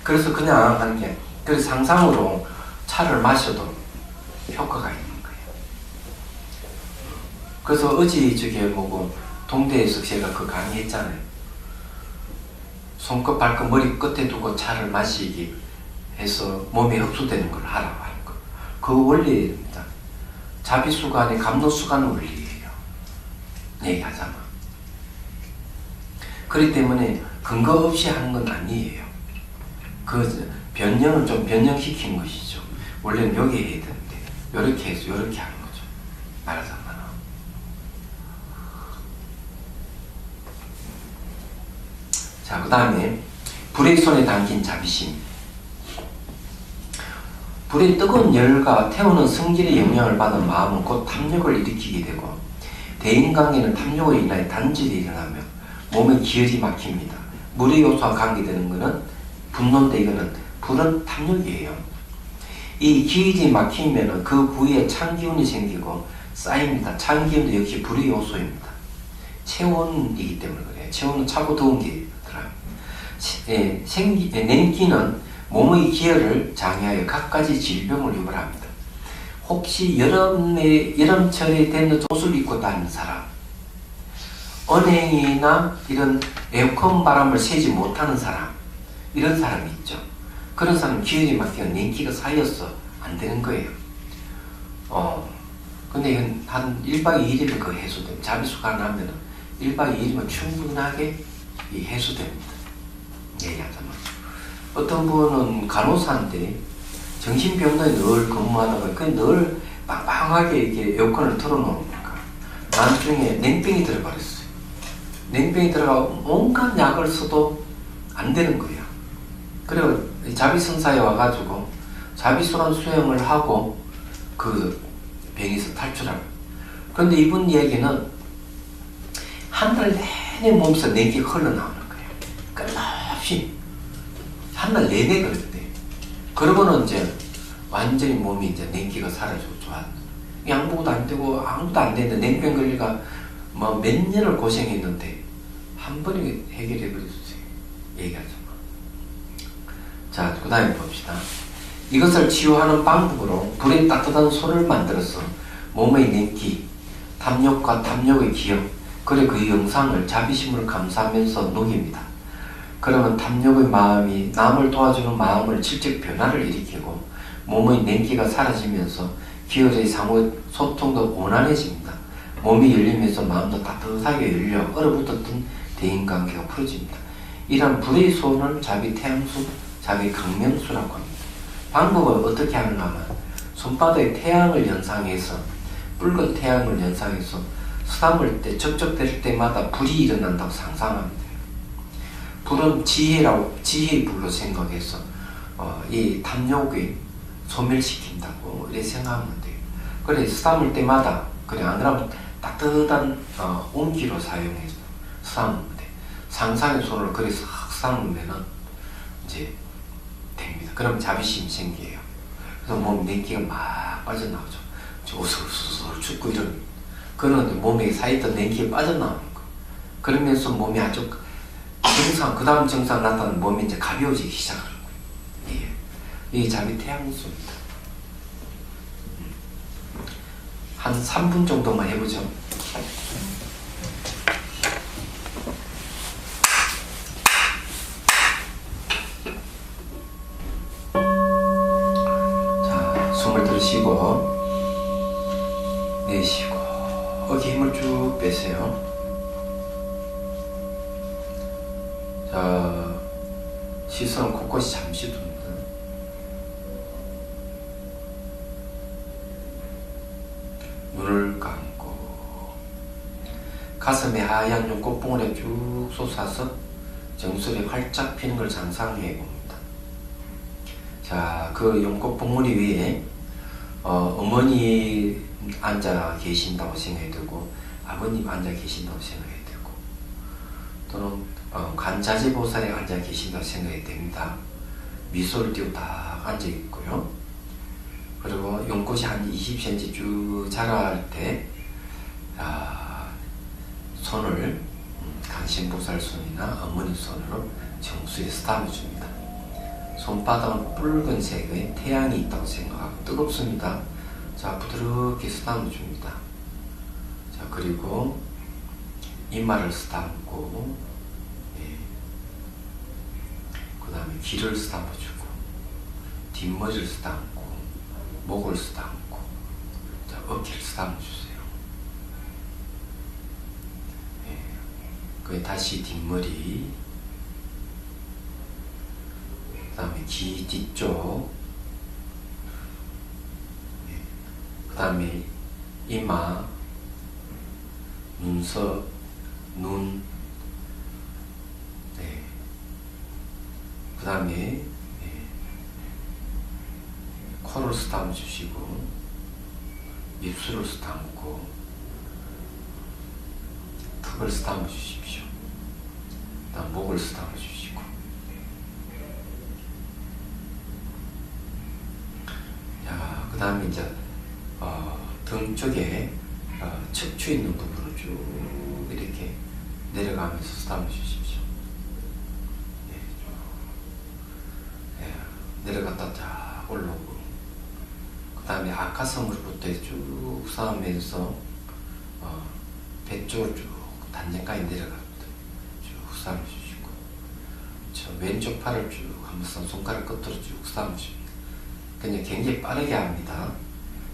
그래서 그냥 하는 게, 그래서 상상으로 차를 마셔도 효과가 있는 거예요. 그래서 어제 동대에서 제가 그 강의했잖아요. 손끝, 발끝, 머리 끝에 두고 차를 마시기 해서 몸에 흡수되는 걸 하라고 하는 거. 그 원리입니다. 자비수관의 감로수관 원리예요. 얘기하자면. 그렇기 때문에 근거 없이 하는 건 아니에요. 그 변형은 좀 변형시킨 것이죠. 원래는 여기 해야 되는데 이렇게 해서 이렇게 하는 거죠. 말하자면. 자, 그 다음에 불의 손에 담긴 자비심. 불의 뜨거운 열과 태우는 성질의 영향을 받은 마음은 곧 탐욕을 일으키게 되고, 대인관계는 탐욕으로 인하여 단절이 일어나며 몸의 기혈이 막힙니다. 물의 요소와 관계되는 것은 분노인데, 이거는 불은 탐욕이에요. 이 기혈이 막히면 그 부위에 찬기운이 생기고 쌓입니다. 찬기운도 역시 불의 요소입니다. 체온이기 때문에 그래요. 체온은 차고 더운 게 냉기는 몸의 기혈을 장애하여 각가지 질병을 유발합니다. 혹시 여름철에 되는 옷을 입고 다니는 사람, 언행이나 이런 에어컨 바람을 세지 못하는 사람, 이런 사람이 있죠. 그런 사람은 기혈이 막혀 냉기가 쌓여서 안 되는 거예요. 근데 이건 한 1박 2일이면 그 해소됩니다. 자비수가 나면 1박 2일이면 충분하게 해소됩니다. 얘기하자면. 어떤 분은 간호사인데 정신병원에 늘 근무하다가 늘 빵빵하게 이렇게 에어컨을 틀어놓으니까 나중에 냉병이 들어버렸어요. 냉병이 들어가고 온갖 약을 써도 안 되는 거야. 그리고 자비성사에 와가지고 자비소란 수행을 하고 그 병에서 탈출하고. 그런데 이분 얘기는 한 달 내내 몸에서 냉기가 흘러나오는 거예요. 끝없이 한 달 내내 그랬대. 그러고는 이제 완전히 몸이 이제 냉기가 사라지고 좋았어. 양보도 안 되고 아무도 안 되는데 냉병 걸리가 뭐 몇 년을 고생했는데 한 번에 해결해 버렸어요. 얘기하죠. 자, 그 다음에 봅시다. 이것을 치유하는 방법으로 불의 따뜻한 손을 만들어서 몸의 냉기, 탐욕과 탐욕의 기억, 그리고 그 영상을 자비심으로 감사하면서 녹입니다. 그러면 탐욕의 마음이 남을 도와주는 마음을 질적 변화를 일으키고 몸의 냉기가 사라지면서 기혈의 상호 소통도 원활해집니다. 몸이 열리면서 마음도 따뜻하게 열려 얼어붙었던 대인관계가 풀어집니다. 이런 불의 소원을 자비 태양수, 자비 강명수라고 합니다. 방법은 어떻게 하는가 하면 손바닥에 태양을 연상해서 붉은 태양을 연상해서 수담을 때 적적될 때마다 불이 일어난다고 상상하면 돼요. 불은 지혜의 불로 생각해서 이 탐욕을 소멸시킨다고 이렇게 생각하면 돼요. 그래 수담을 때마다 그래 안 그러면 따뜻한 온기로 사용해서 수담하면 돼. 상상의 손으로 그래서 수담으면은 이제 됩니다. 그럼 자비심이 생겨요. 그래서 몸 냉기가 막 빠져나오죠. 우슬우슬 춥고 이런. 그러는데 몸에 쌓였던 냉기가 빠져나오는 거. 그러면서 몸이 아주 정상, 그 다음 정상 나타나는 몸이 이제 가벼워지기 시작하는 거예요. 예. 이게 자비 태양수입니다. 한 3분 정도만 해보죠. 자, 숨을 들이쉬고 내쉬고 어깨 힘을 쭉 빼세요. 자, 시선을 곳곳이 잠시 둡니다. 눈을 감고 가슴에 하얀 눈꽃봉오리 쭉 솟아서 정수리 활짝 피는 걸 상상해 봅니다. 자, 그 연꽃봉오리 위에 어머니 앉아 계신다고 생각이 들고 아버님 앉아 계신다고 생각이 들고 또는 관자재보살이 앉아 계신다고 생각이 됩니다. 미소를 띄고 딱 앉아 있고요. 그리고 연꽃이 한 20cm 쭉 자랄 때 손을 간신보살 손이나 어머니 손으로 정수에 스타며 줍니다. 손바닥은 붉은색의 태양이 있다고 생각하고 뜨겁습니다. 자, 부드럽게 쓰다듬어 줍니다. 자, 그리고 이마를 쓰다듬고, 예. 그 다음에 귀를 쓰다듬어 주고, 뒷머리를 쓰다듬고, 목을 쓰다듬고, 자, 어깨를 쓰다듬어 주세요. 예. 그 다시 뒷머리, 그 다음에 귀 뒤쪽, 그 다음에 이마, 눈썹, 눈, 네. 그 다음에 네. 코를 쓰다듬어 주시고 입술을 쓰다듬고 턱을 쓰다듬어 주십시오. 그 다음 목을 쓰다듬어 주시고 자, 그 다음에 이제 등 쪽에 척추 있는 부분을 쭉 이렇게 내려가면서 쓰다듬어 주십시오. 예, 예, 내려갔다 쫙 올라오고 그 다음에 아카섬으로부터 쭉 쌓으면서 배 쪽을 쭉 단전까지 내려갑니다. 쭉 쌓아 주시고 저 왼쪽 팔을 쭉 한번 손가락 끝으로 쭉 쌓아 주십니다. 그냥 굉장히 빠르게 합니다.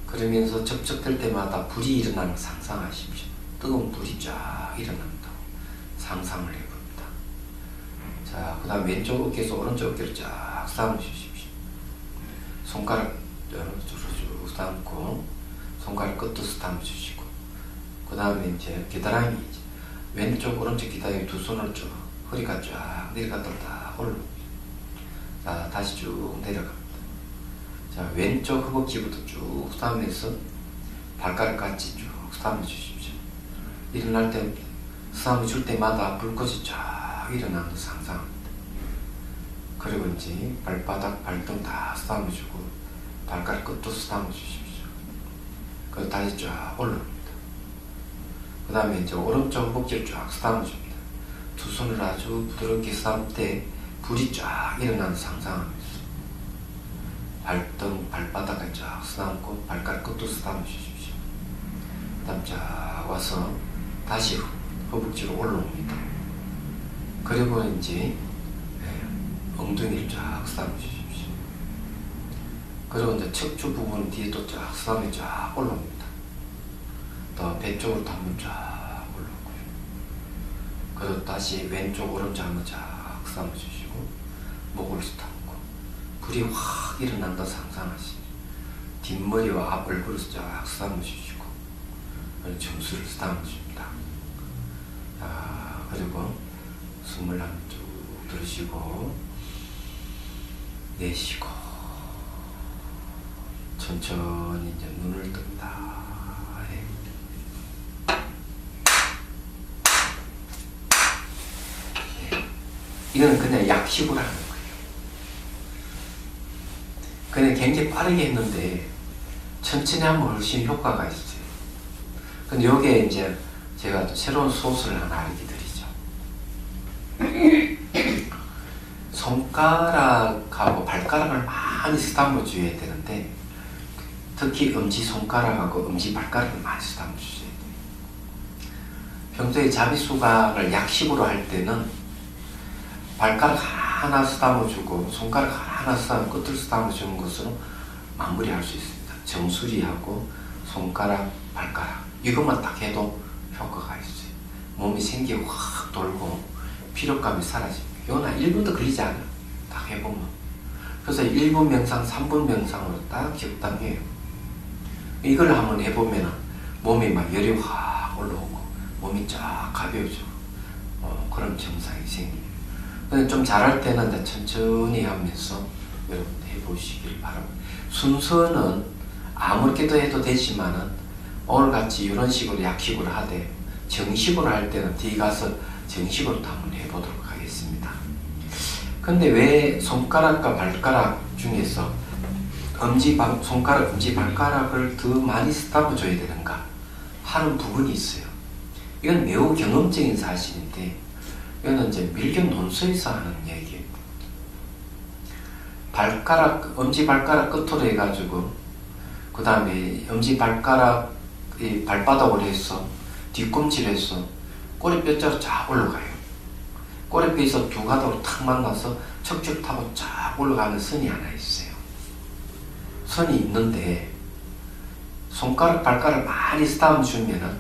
그러면서 접촉될 때마다 불이 일어나는 걸 상상하십시오. 뜨거운 불이 쫙 일어난다고 상상을 해봅니다. 자, 그 다음 왼쪽 어깨에서 오른쪽 어깨를 쫙 쌓아 주십시오. 손가락 쪽으로 쭉 쌓고 손가락 끝도 쓰다듬어 주시고, 그 다음에 이제 겨드랑이, 왼쪽 오른쪽 겨드랑이 두 손을 쭉 허리가 쫙 내려갔다 올라. 자, 다시 쭉 내려갑니다. 자, 왼쪽 허벅지부터 쭉 쓰다듬으면서 발가락까지 쭉 쓰다듬어 주십시오. 일어날 때 쓰다듬어 줄 때마다 불꽃이 쫙 일어나는 걸 상상합니다. 그리고 이제 발바닥, 발등 다 쓰다듬어 주고 발가락 끝도 쓰다듬어 주십시오. 그리고 다시 쫙 올라옵니다. 그 다음에 이제 오른쪽 허벅지를 쫙 쓰다듬어 줍니다. 두 손을 아주 부드럽게 쓰다듬을 때 불이 쫙 일어나는 상상하면서 발등, 발바닥을 쫙 쓰다듬고 발가락 끝도 쓰다듬어 주십시오. 그 다음 쫙 와서 다시 허벅지로 올라옵니다. 그리고 이제 엉덩이를 쫙 쓰다듬어 주십시오. 그리고 이제 척추 부분 뒤에도 쫙 쓰다듬어 쫙 올라옵니다. 또 배 쪽으로 한번 쫙 올라오고요. 그리고 다시 왼쪽 오른쪽 한번 쫙 쓰다듬어 주시고 목을 쓰다듬고 불이 확 일어난다 상상하시고 뒷머리와 앞 얼굴을 쫙 쓰다듬어 주시고 정수를 쓰다듬어 줍니다. 그리고 숨을 한번 쭉 들으시고 내쉬고 천천히 이제 눈을 뜬다. 이거는 그냥 약식으로 하는 거예요. 그냥 굉장히 빠르게 했는데 천천히 하면 훨씬 효과가 있어요. 근데 여기에 이제 제가 또 새로운 소스를 하나 알려드리죠. 손가락하고 발가락을 많이 쓰다듬어 줘야 되는데 특히 엄지손가락하고 엄지발가락을 많이 쓰다듬어 주셔야 돼요. 평소에 자비수각을 약식으로 할 때는 발가락 하나 쓰다듬어 주고 손가락 하나 쓰다듬어 끝을 쓰다듬어 주는 것으로 마무리할 수 있습니다. 정수리하고 손가락, 발가락 이것만 딱 해도 효과가 있어요. 몸이 생기 확 돌고 피로감이 사라집니다. 이건 한 1분도 걸리지 않아요. 딱 해보면. 그래서 1분 명상, 3분 명상으로 딱 적당해요. 이걸 한번 해보면 몸이 막 열이 확 올라오고 몸이 쫙 가벼워지고 그런 증상이 생깁니다. 근데 좀 잘할 때는 이제 천천히 하면서 여러분 해보시길 바랍니다. 순서는 아무렇게도 해도 되지만은 오늘같이 이런 식으로 약식으로 하되 정식으로 할 때는 뒤에 가서 정식으로 한번 해보도록 하겠습니다. 근데 왜 손가락과 발가락 중에서 손가락, 엄지발가락을 더 많이 쓰다듬어 줘야 되는가 하는 부분이 있어요. 이건 매우 경험적인 사실인데 이거는 이제 밀경 논술에서 하는 얘기예요. 엄지발가락 끝으로 해가지고 그 다음에 엄지발가락 발바닥으로 해서 뒤꿈치를 해서 꼬리뼈자로 쫙 올라가요. 꼬리뼈에서 두 가닥으로 탁 만나서 척추 타고 쫙 올라가는 선이 하나 있어요. 선이 있는데 손가락, 발가락 많이 쓰다듬어 주면은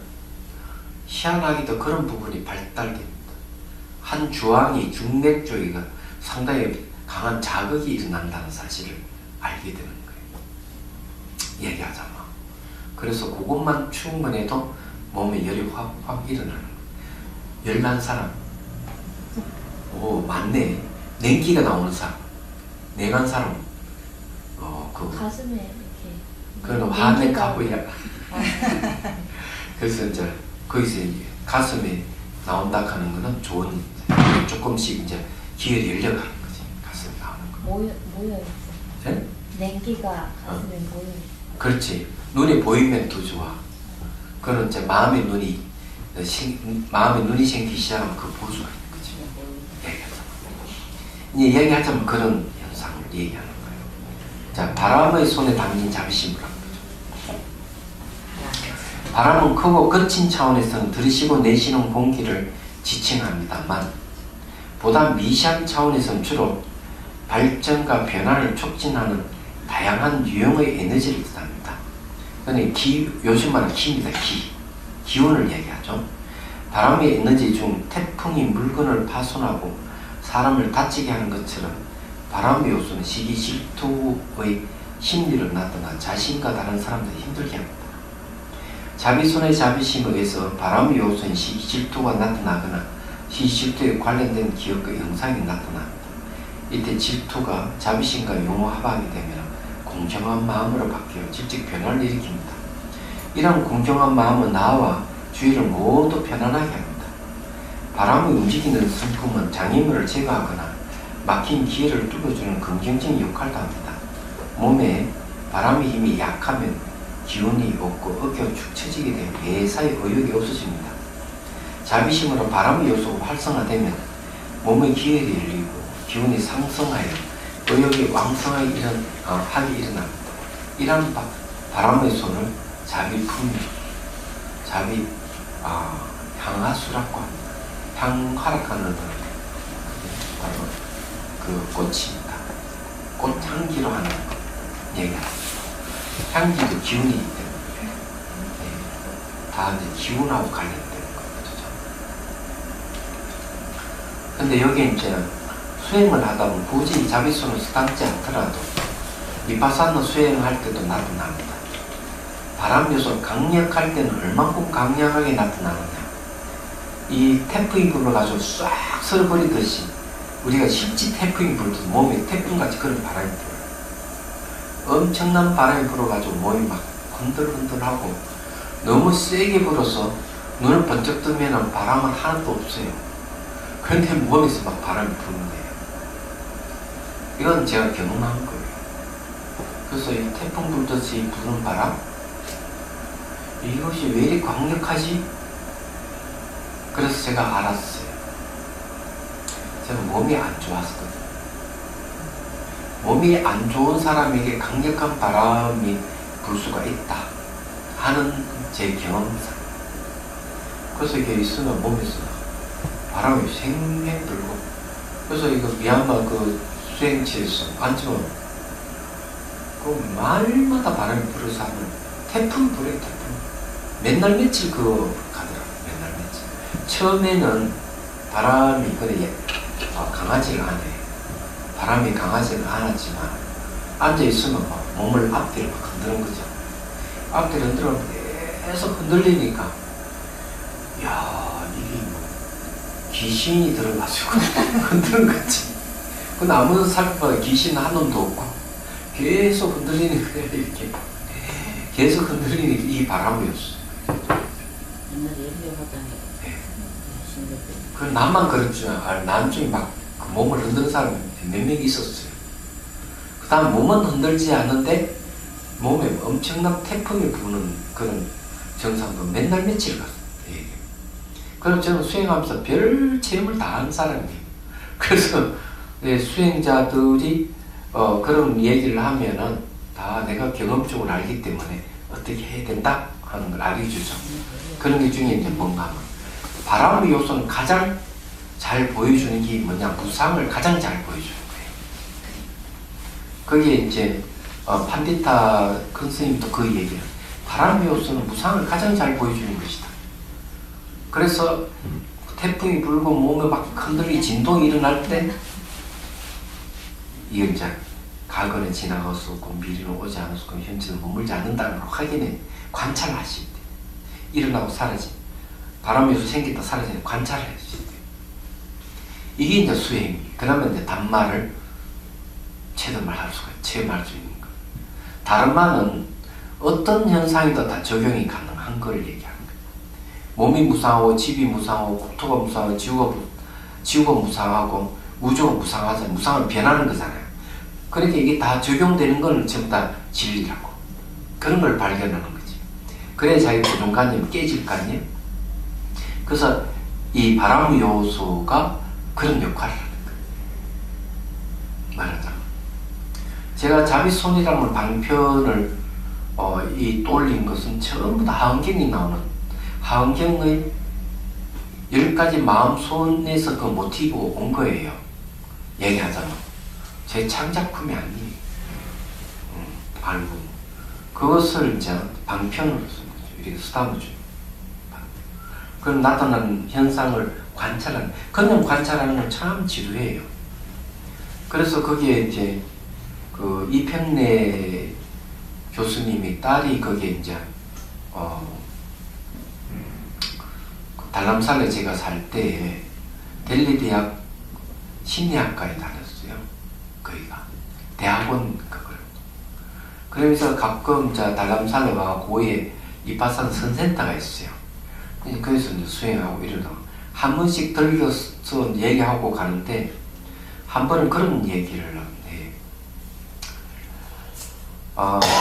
희한하게도 그런 부분이 발달됩니다. 한 주황이 중맥 쪽이가 상당히 강한 자극이 일어난다는 사실을 알게 되는 거예요. 얘기하자면. 그래서 그것만 충분해도 몸에 열이 확 일어나는 거예요. 열난 사람. 오, 맞네. 냉기가 나오는 사람. 냉한 사람. 가슴에 이렇게. 그건 화내 가보야. 그래서 이제 거기서 이제 가슴에 나온다 하는 거는 좋은 조금씩 이제 기혈이 열려가는 거지. 가슴에 나오는 거. 모여 있어. 네? 냉기가 가슴에 모여 있어. 그렇지. 눈에 보이면 더 좋아. 그건 이제 마음의 눈이 생기기 시작하면 그 보수가 있는 거지. 이제 얘기하자면 그런 현상을 얘기하는 거예요. 자, 바람의 손에 담긴 자비심을 하는 거죠. 바람은 크고 거친 차원에서는 들이쉬고 내쉬는 공기를 지칭합니다만 보다 미시한 차원에서는 주로 발전과 변화를 촉진하는 다양한 유형의 에너지를 뜻합니다. 그러니까 요즘 말은 기입니다. 기운을 얘기하죠. 바람의 에너지 중 태풍이 물건을 파손하고 사람을 다치게 하는 것처럼 바람의 요소는 시기 질투의 심리를 나타나 자신과 다른 사람들을 힘들게 합니다. 자비손의 자비심에 의해서 바람의 요소인 시기 질투가 나타나거나 시기 질투에 관련된 기억과 영상이 나타납니다. 이때 질투가 자비심과 융합하게 되면 공정한 마음으로 바뀌어 질적 변화를 일으킵니다. 이런 공정한 마음은 나와 주위를 모두 편안하게 합니다. 바람이 움직이는 성품은 장애물을 제거하거나 막힌 기회를 뚫어주는 긍정적인 역할도 합니다. 몸에 바람의 힘이 약하면 기운이 없고 어깨가 축 처지게 되면 매사에 의욕이 없어집니다. 자비심으로 바람의 요소가 활성화되면 몸의 기혈이 열리고 기운이 상승하여 의욕이 왕성하게 일어납니다. 이런 바람의 손을 자비품이, 향하수라고 합니다. 향화락하는 바로 그 꽃입니다. 꽃향기로 하는 얘기합니다. 향기도 기운이기 때문에 다 이제 기운하고 관련된 거죠. 근데 여기 이제 수행을 하다 보면 굳이 자비손을 쓰지 않더라도 비파사나 수행할 때도 나타납니다. 바람 요소 강력할 때는 얼만큼 강력하게 나타나느냐. 이 태풍이 불어가지고 싹 쓸어버리듯이 우리가 실제 태풍이 불어도 몸에 태풍같이 그런 바람이 불어요. 엄청난 바람이 불어가지고 몸이 막 흔들흔들하고 너무 세게 불어서 눈을 번쩍 뜨면 바람은 하나도 없어요. 그런데 몸에서 막 바람이 부는 거예요. 이건 제가 경험한 거예요. 그래서 이 태풍 불듯이 부는 바람, 이것이 왜 이렇게 강력하지? 그래서 제가 알았어요. 제가 몸이 안 좋았거든요. 몸이 안 좋은 사람에게 강력한 바람이 불 수가 있다 하는 제 경험상. 그래서 이게 있으면 몸에서 바람이 생생 불고, 그래서 이거 미얀마 그 수행지에서 앉으면 그 말마다 바람이 불어서 하면 태풍 불어요. 태풍 맨날 며칠 그거 가더라고요. 맨날 며칠. 처음에는 바람이 그래 강하지가 않아요. 바람이 강하지는 않았지만 앉아있으면 막 몸을 앞뒤로 막 흔드는 거죠. 앞뒤로 흔들면 계속 흔들리니까 야, 이게 뭐 귀신이 들어가지고 흔드는 거지. 근데 아무도 살펴봐도 귀신 한 놈도 없고 계속 흔들리는 거예요. 이렇게 계속 흔들리니까 이 바람이었어. 옛날에 연병하다니. 그 나만 그럴 줄 알아. 나중에 막 그 몸을 흔드는 사람이 몇 명 있었어요. 그 다음 몸은 흔들지 않는데 몸에 엄청난 태풍이 부는 그런 증상도 맨날 며칠 갔어요. 그럼 저는 수행하면서 별 체험을 다 한 사람이에요. 그래서 수행자들이 그런 얘기를 하면은 다 내가 경험적으로 알기 때문에 어떻게 해야 된다 하는 걸 알려주죠. 그런 게 중에 이제 뭔가 하면 바람의 요소는 가장 잘 보여주는 게 뭐냐, 무상을 가장 잘 보여주는 거예요. 거기에 이제 판디타 큰 스님도 그 얘기를, 바람의 요소는 무상을 가장 잘 보여주는 것이다. 그래서 태풍이 불고 몸에 막 흔들리 진동이 일어날 때 이건 이제 과거는 지나갔었고 미래는 오지 않았었고 현재는 머물지 않는다는 걸 확인해 관찰하실 때, 일어나고 사라지, 바람의 요소 생겼다 사라지는 관찰을 해주실 때, 이게 이제 수행이. 그러면 이제 단말을 체험할 수 있는 거. 다른 말은 어떤 현상이든 다 적용이 가능한 걸 얘기하는 거예요. 몸이 무상하고 집이 무상하고 국토가 무상하고 지구가 무상하고 우주가 무상하잖아요. 무상은 변하는 거잖아요. 그러니까 이게 다 적용되는 건 전부 다 진리라고. 그런 걸 발견하는 거지. 그래야 자기 고정관념이 깨질 거 아니에요. 그래서 이 바람 요소가 그런 역할을 하는 거예요. 말하자면 제가 자비손이라는 방편을 이 떠올린 것은 전부 다 하은경이 나오는, 하은경의 10가지 마음손에서 그 모티브 온 거예요. 얘기하자면 제 창작품이 아니에요. 알고 그것을 이제 방편으로 쓴 거죠. 이렇게 쓰다듬어 줘요. 그럼 나타나는 현상을 관찰하는, 그냥 관찰하는 건 참 지루해요. 그래서 거기에 이제 그 이평래 교수님이 딸이 거기에 이제 달람살레 제가 살 때 델리 대학 심리학과에 다녔어요. 거기가 대학원 그걸. 그러면서 가끔 달람살레와 고에 이파산 선센터가 있어요. 거기서 이제 수행하고 이러다가 한 번씩 들려서 얘기하고 가는데 한 번은 그런 얘기를 하는데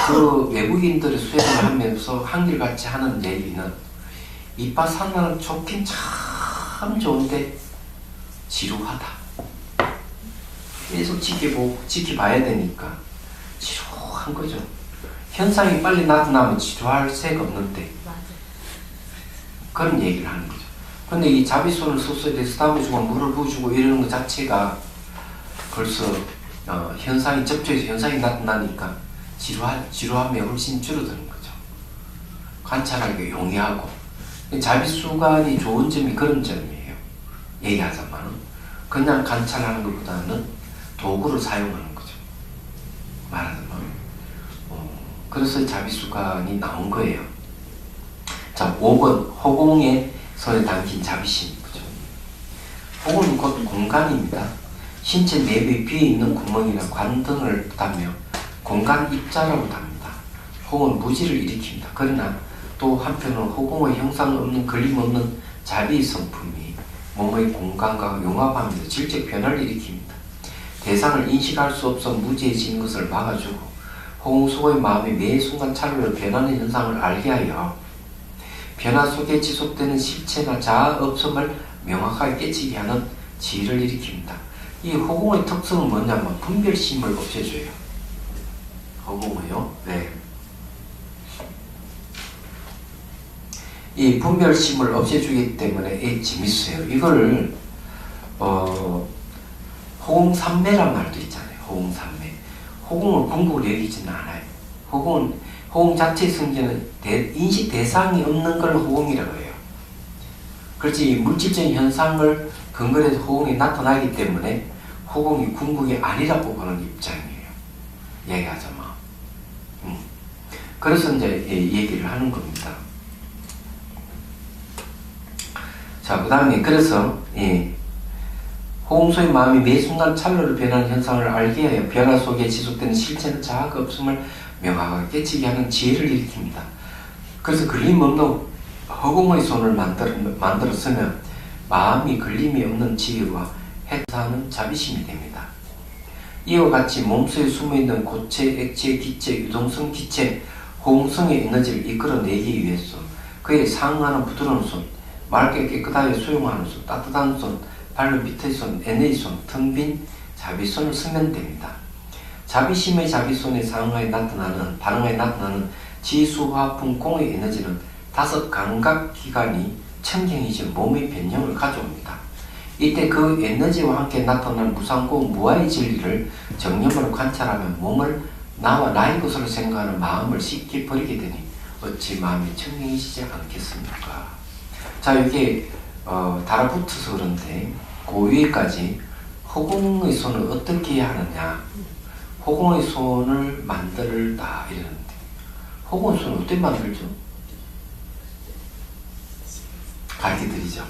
그 외국인들이 수행을 하면서 한결같이 하는 얘기는 이파사나는 좋긴 참 좋은데 지루하다. 계속 지켜봐야 되니까 지루한 거죠. 현상이 빨리 나타나면 지루할 새가 없는데 맞아. 그런 얘기를 하는 거죠. 근데 이 자비손을 써서 스타무 주고 물을 부어주고 이러는 것 자체가 벌써 현상이 접촉해서 현상이 나타나니까 지루함이 훨씬 줄어드는 거죠. 관찰하기가 용이하고 자비수관이 좋은 점이 그런 점이에요. 얘기하자면 그냥 관찰하는 것보다는 도구를 사용하는 거죠. 말하자면 그래서 자비수관이 나온 거예요. 자, 5번 허공에 손에 담긴 자비심이죠. 허공은 곧 공간입니다. 신체 내부에 비어있는 구멍이나 관 등을 뜻하며 공간 입자라고 합니다. 혹은 무지를 일으킵니다. 그러나 또 한편으로 허공의 형상 없는 그림 없는 자비의 성품이 몸의 공간과 융합하면서 질적 변화를 일으킵니다. 대상을 인식할 수 없어 무지해지는 것을 막아주고 허공 속의 마음이 매 순간 차별로 변하는 현상을 알게 하여 변화 속에 지속되는 실체나 자아 없음을 명확하게 깨치게 하는 지혜를 일으킵니다. 이 허공의 특성은 뭐냐면 분별심을 없애줘요. 허공은요. 네. 이 분별심을 없애주기 때문에 재밌어요. 이걸 호공삼매란 말도 있잖아요. 호공삼매. 호공을 궁극으로 여기지는 않아요. 호공 자체의 성질은 인식 대상이 없는 걸 호공이라고 해요. 그렇지 물질적인 현상을 근거로 해서 호공이 나타나기 때문에 호공이 궁극이 아니라고 보는 입장이에요. 얘기하자면. 그래서 이제 얘기를 하는 겁니다. 자, 그 다음에 그래서 호공소의 마음이 매 순간 찰나로 변하는 현상을 알게 하여 변화 속에 지속되는 실체는 자아가 없음을 명확하게 깨치게 하는 지혜를 일으킵니다. 그래서 걸림 없는 허공의 손을 만들었으면 마음이 걸림이 없는 지혜와 해타하는 자비심이 됩니다. 이와 같이 몸속에 숨어있는 고체, 액체, 기체, 유동성, 기체, 호응성의 에너지를 이끌어내기 위해서 그에 상응하는 부드러운 손, 맑게 깨끗하게 수용하는 손, 따뜻한 손, 발로 밑의 손, 에너지 손, 텅 빈 자비손을 쓰면 됩니다. 자비심의 자비손에 반응하여 나타나는 지수화풍 공의 에너지는 5 감각기관이 청경이지 몸의 변형을 가져옵니다. 이때 그 에너지와 함께 나타나는 무상고 무아의 진리를 정념으로 관찰하면 몸을 나와 나의 것으로 생각하는 마음을 쉽게 버리게 되니 어찌 마음이 청명해지지 않겠습니까? 자, 이게 달아붙어서 그런데 그 위에까지 허공의 손을 어떻게 하느냐, 허공의 손을 만들다 이러는데 허공의 손을 어떻게 만들죠? 가르쳐드리죠.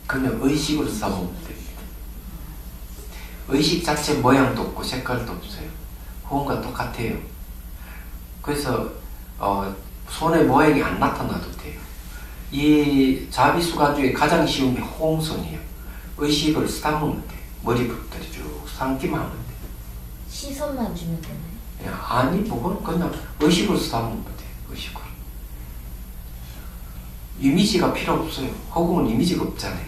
그러면 의식으로 써보면 됩니다. 의식 자체 모양도 없고 색깔도 없어요. 호응과 똑같아요. 그래서 손의 모양이 안 나타나도 돼요. 이 자비수관 중에 가장 쉬운 게 호응손이에요. 의식을 쓰다보면 돼요. 머리부터 쭉 삼기만 하면 돼요. 시선만 주면 되나요? 아니, 그냥 의식으로 쓰다보면 돼요. 의식으로. 이미지가 필요 없어요. 허공은 이미지가 없잖아요.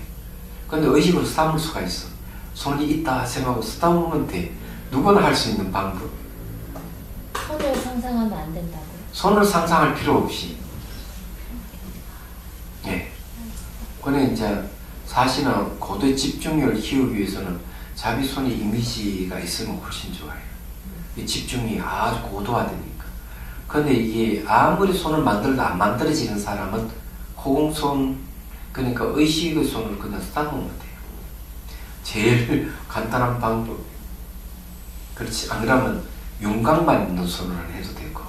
근데 의식으로 쓰다볼 수가 있어. 손이 있다 생각하고 쓰다보면 돼. 누구나 할 수 있는 방법. 손을 상상하면 안 된다고요? 손을 상상할 필요 없이. 예. 근데 이제 사실은 고도의 집중력을 키우기 위해서는 자기 손에 이미지가 있으면 훨씬 좋아요. 이 집중이 아주 고도화되니까. 근데 이게 아무리 손을 만들어도 안 만들어지는 사람은 호응손, 그러니까 의식의 손을 그냥 쓰다보면 돼요. 제일 간단한 방법. 그렇지. 안 그러면 윤곽만 있는 손을 해도 되고.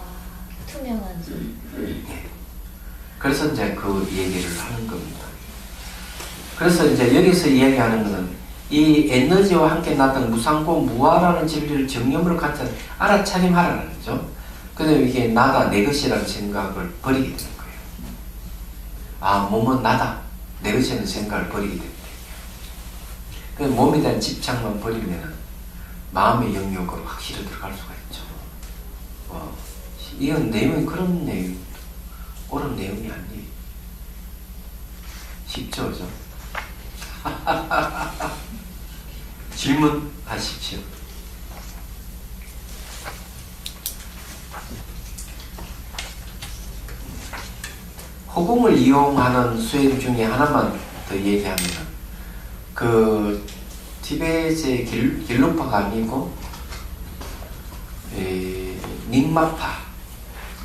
투명한 손. 예. 그래서 이제 그 얘기를 하는 겁니다. 그래서 이제 여기서 이야기하는 것은 이 에너지와 함께 나타난 무상고 무아라는 진리를 정념으로 갖다 알아차림하라는 거죠. 그래서 이게 나다 내 것이라는 생각을 버리게 되는 거예요. 아, 몸은 나다 내 것이라는 생각을 버리게 됩니다. 그래서 몸에 대한 집착만 버리면 마음의 영역으로 확실히 들어갈 수가 있죠. 이건 내용이 그런 내용, 옳은 내용이 아니에요. 쉽죠, 그죠? 질문하십시오. 허공을 이용하는 수행 중에 하나만 더 얘기하면 그 티베트의 길루파가 아니고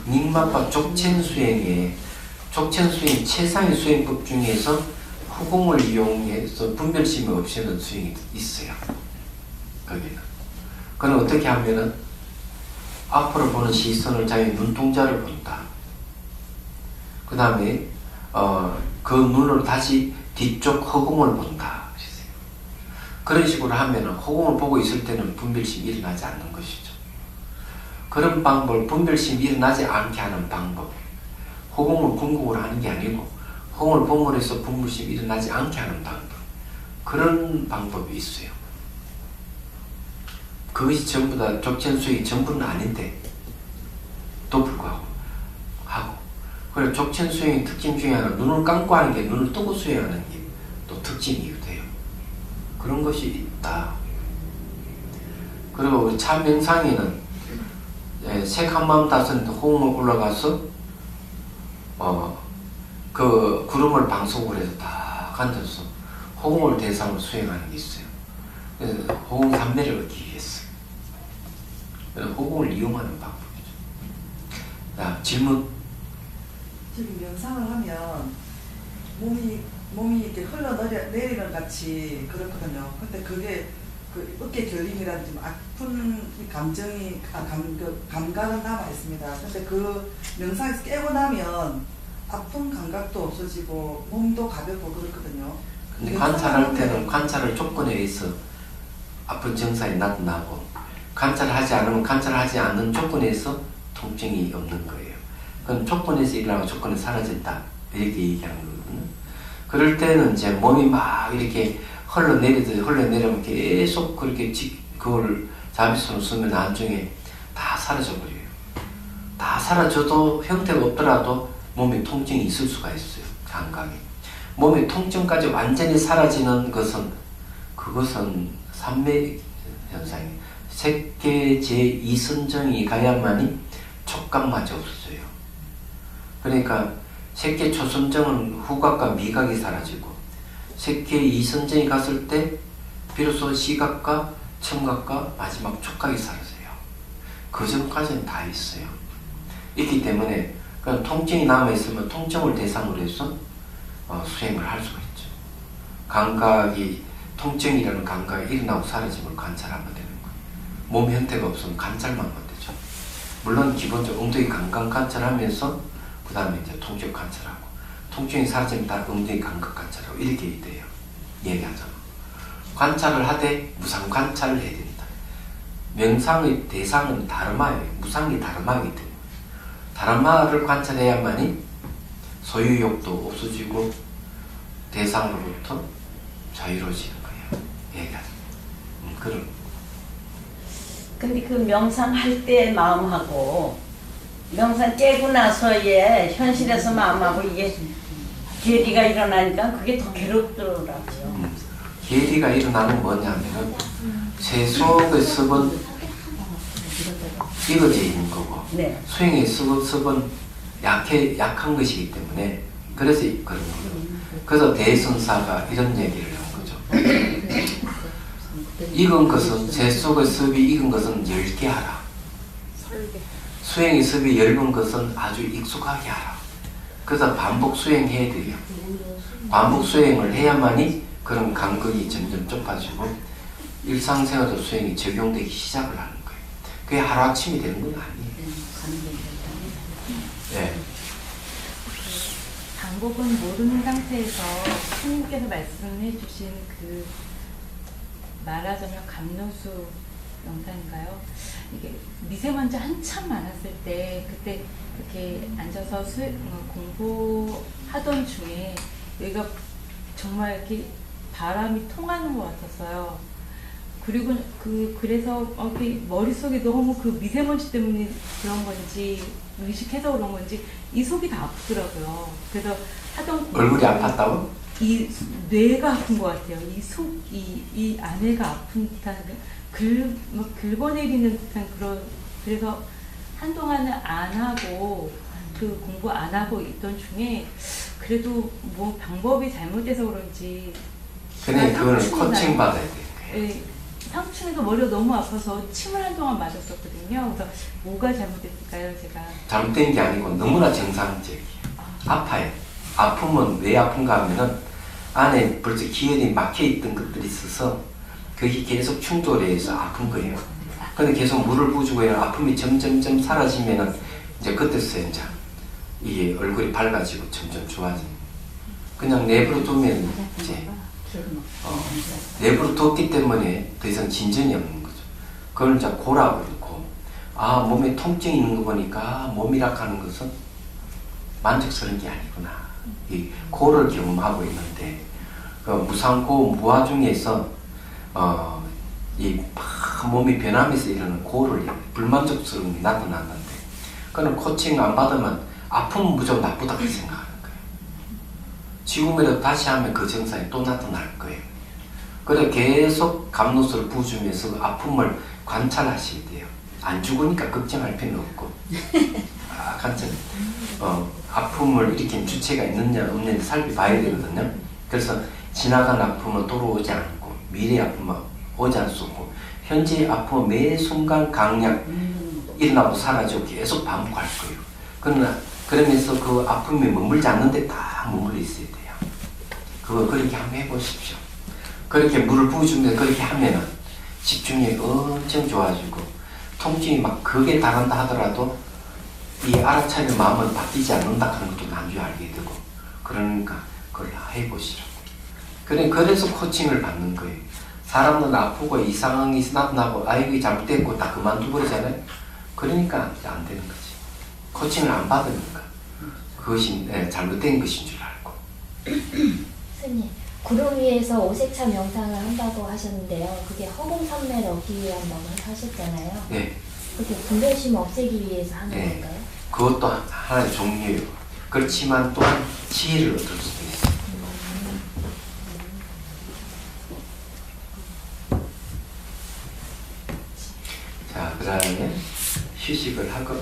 닉마파 족첸 수행의 최상의 수행법 중에서 허공을 이용해서 분별심이 없애는 수행이 있어요. 거기는. 그건 어떻게 하면은 앞으로 보는 시선을 자기 눈동자를 본다. 그 다음에 그 눈으로 다시 뒤쪽 허공을 본다. 그런 식으로 하면은 허공을 보고 있을 때는 분별심이 일어나지 않는 것이죠. 그런 방법을 분별심이 일어나지 않게 하는 방법. 허공을 궁극으로 하는 게 아니고 허공을 봄으로 해서 분별심이 일어나지 않게 하는 방법. 그런 방법이 있어요. 그것이 전부 다 족첸수행이 전부는 아닌데 또 불구하고 하고, 그리고 족첸수행의 특징 중에 하나 눈을 감고 하는 게 눈을 뜨고 수행하는 게 또 특징이 돼요. 그런 것이 있다. 그리고 참 명상에는 색한 마음 다스는데 호흡을 올라가서 그 구름을 방속을 해서 딱 앉아서 호흡을 대상으로 수행하는 게 있어요. 그래서 호흡 삼매를 얻기 위해서. 그래서 호흡을 이용하는 방법이죠. 자, 질문. 지금 명상을 하면 몸이 이렇게 흘러내리는 같이 그렇거든요. 근데 그게 그 어깨 결림이라든지 아픈 감정이 감각은 남아 있습니다. 근데 그 명상에서 깨고 나면 아픈 감각도 없어지고 몸도 가볍고 그렇거든요. 근데 관찰할 때는 관찰을 조건에 의해서 아픈 증상이 나타나고, 관찰하지 않으면 관찰하지 않는 조건에서 통증이 없는 거예요. 그건 조건에서 일어나고 조건에 사라진다, 이렇게 얘기하는 거거든요. 그럴 때는 이제 몸이 막 이렇게 흘러내리면 계속 그렇게 그걸 자비손을 쓰면 나중에 다 사라져버려요. 다 사라져도 형태가 없더라도 몸에 통증이 있을 수가 있어요. 감각이. 몸의 통증까지 완전히 사라지는 것은, 그것은 삼매 현상이에요. 색계 제2선정이 가야만이 촉감마저 없어져요. 그러니까 색계 초선정은 후각과 미각이 사라지고, 색계 2선정이 갔을 때 비로소 시각과 청각과 마지막 촉각이 사라져요. 그 전까지는 다 있어요. 있기 때문에 그냥 통증이 남아있으면 통증을 대상으로 해서 수행을 할 수가 있죠. 감각이, 통증이라는 감각이 일어나고 사라짐을 관찰하면 되는 거예요. 몸 형태가 없으면 관찰만 하면 되죠. 물론 기본적으로 엉덩이 감각 관찰하면서 그 다음에 이제 통증 관찰하고, 통증이 사라지면 다 엉덩이 감각 관찰하고, 이렇게 돼요. 얘기하잖아. 관찰을 하되 무상 관찰을 해야 된다. 명상의 대상은 다르마예요. 무상이 다르마이기 때문에 다르마를 관찰해야만이 소유욕도 없어지고 대상으로부터 자유로워지는 거예요. 얘기하자. 그럼. 근데 그 명상할 때 마음하고 명상 깨고 나서의 현실에서 마음하고 이게 괴리가 일어나니까 그게 더 괴롭더라고요. 괴리가 일어나는 뭐냐면은 제 속의 습은 익어져 있는 거고, 네. 수행의 습은 약한 것이기 때문에 그래서 그런 거예요. 그래서 대선사가 이런 얘기를 한 거죠. 익은 것은, 제 속의 습이 익은 것은 10개 하라. 수행의 습이 얇은 것은 아주 익숙하게 하라. 그래서 반복 수행해야 돼요. 반복 수행을 해야만이 그런 감각이 점점 좁아지고 일상생활도 수행이 적용되기 시작을 하는 거예요. 그게 하루아침이 되는 건 아니에요. 방법은 모르는 상태에서 16개월 선생님께서 말씀해 주신 그 말하자면 감노수 영상인가요? 이게 미세먼지 한참 많았을 때 그때 이렇게 앉아서 공부하던 중에 여기가 정말 이렇게 바람이 통하는 것 같았어요. 그리고 그래서 머릿속에 너무 그 미세먼지 때문에 그런 건지 의식해서 그런 건지 이 속이 다 아프더라고요. 그래서 하던 얼굴이 아팠다고? 이 뇌가 아픈 것 같아요. 이 안에가 아픈 듯한 긁어내리는 듯한 그런. 그래서 한동안은 안 하고 그 공부 안 하고 있던 중에 그래도 뭐 방법이 잘못돼서 그런지. 그래 그거는 상충이 코칭 받아야 돼. 예, 상충에서 머리가 너무 아파서 침을 한동안 맞았었거든요. 그래서 뭐가 잘못됐을까요, 제가? 잘못된 게 아니고 너무나 정상적이에요. 아파요. 아프면 왜 아픈가 하면은 안에 벌써 기혈이 막혀있던 것들이 있어서 그게 계속 충돌해서 아픈 거예요. 근데 계속 물을 부어주고 아픔이 점점점 사라지면은 이제 그때서 이제 이게 얼굴이 밝아지고 점점 좋아지는. 그냥 내버려 두면 이제 내버려 뒀기 때문에 더 이상 진전이 없는 거죠. 그걸 이제 고라고 그러고, 몸에 통증이 있는 거 보니까 몸이라 하는 것은 만족스러운 게 아니구나. 이 고를 경험하고 있는데, 그 무상고 무아 중에서 몸이 변하면서 일어나는 고를 불만족스러움이 나타났는데, 그는 코칭 안 받으면 아픔은 무조건 나쁘다고 생각하는 거예요. 지금이라도 다시 하면 그 증상이 또 나타날 거예요. 그래 계속 감노수를 부어주면서 그 아픔을 관찰하셔야 돼요. 안 죽으니까 걱정할 필요는 없고, 관찰. 아픔을 일으킨 주체가 있느냐 없느냐 살펴봐야 되거든요. 그래서 지나간 아픔은 돌아오지 않고, 미래의 아픔은 오지 않을 수 없고, 현재의 아픔은 매 순간 강약 일어나고 사라지고 계속 반복할 거예요. 그러면서 그 아픔이 머물지 않는데 딱 머물러 있어야 돼요. 그거 그렇게 한번 해보십시오. 그렇게 물을 부어주면 그렇게 하면은 집중력이 엄청 좋아지고, 통증이 막 극에 달한다 하더라도 이 알아차릴 마음은 바뀌지 않는다 하는 것도 나중에 알게 되고, 그러니까 그걸 해보시라고. 그래서 코칭을 받는 거예요. 사람은 아프고 이 상황이 나타나고 이게 잘못됐고 다 그만두 버리잖아요. 그러니까 이제 안 되는 거지. 코칭을 안 받으니까 그것이 잘못된 것인 줄 알고. 스님, 구름 위에서 오색차 명상을 한다고 하셨는데요. 그게 허공산매를 얻기 위한 명을 하셨잖아요. 네. 그게 분별심 없애기 위해서 하는 네. 건가요? 그것도 하나의 종류예요. 그렇지만 또한 지혜를 얻을 수도 있어요. 자, 그 다음에 휴식을 하고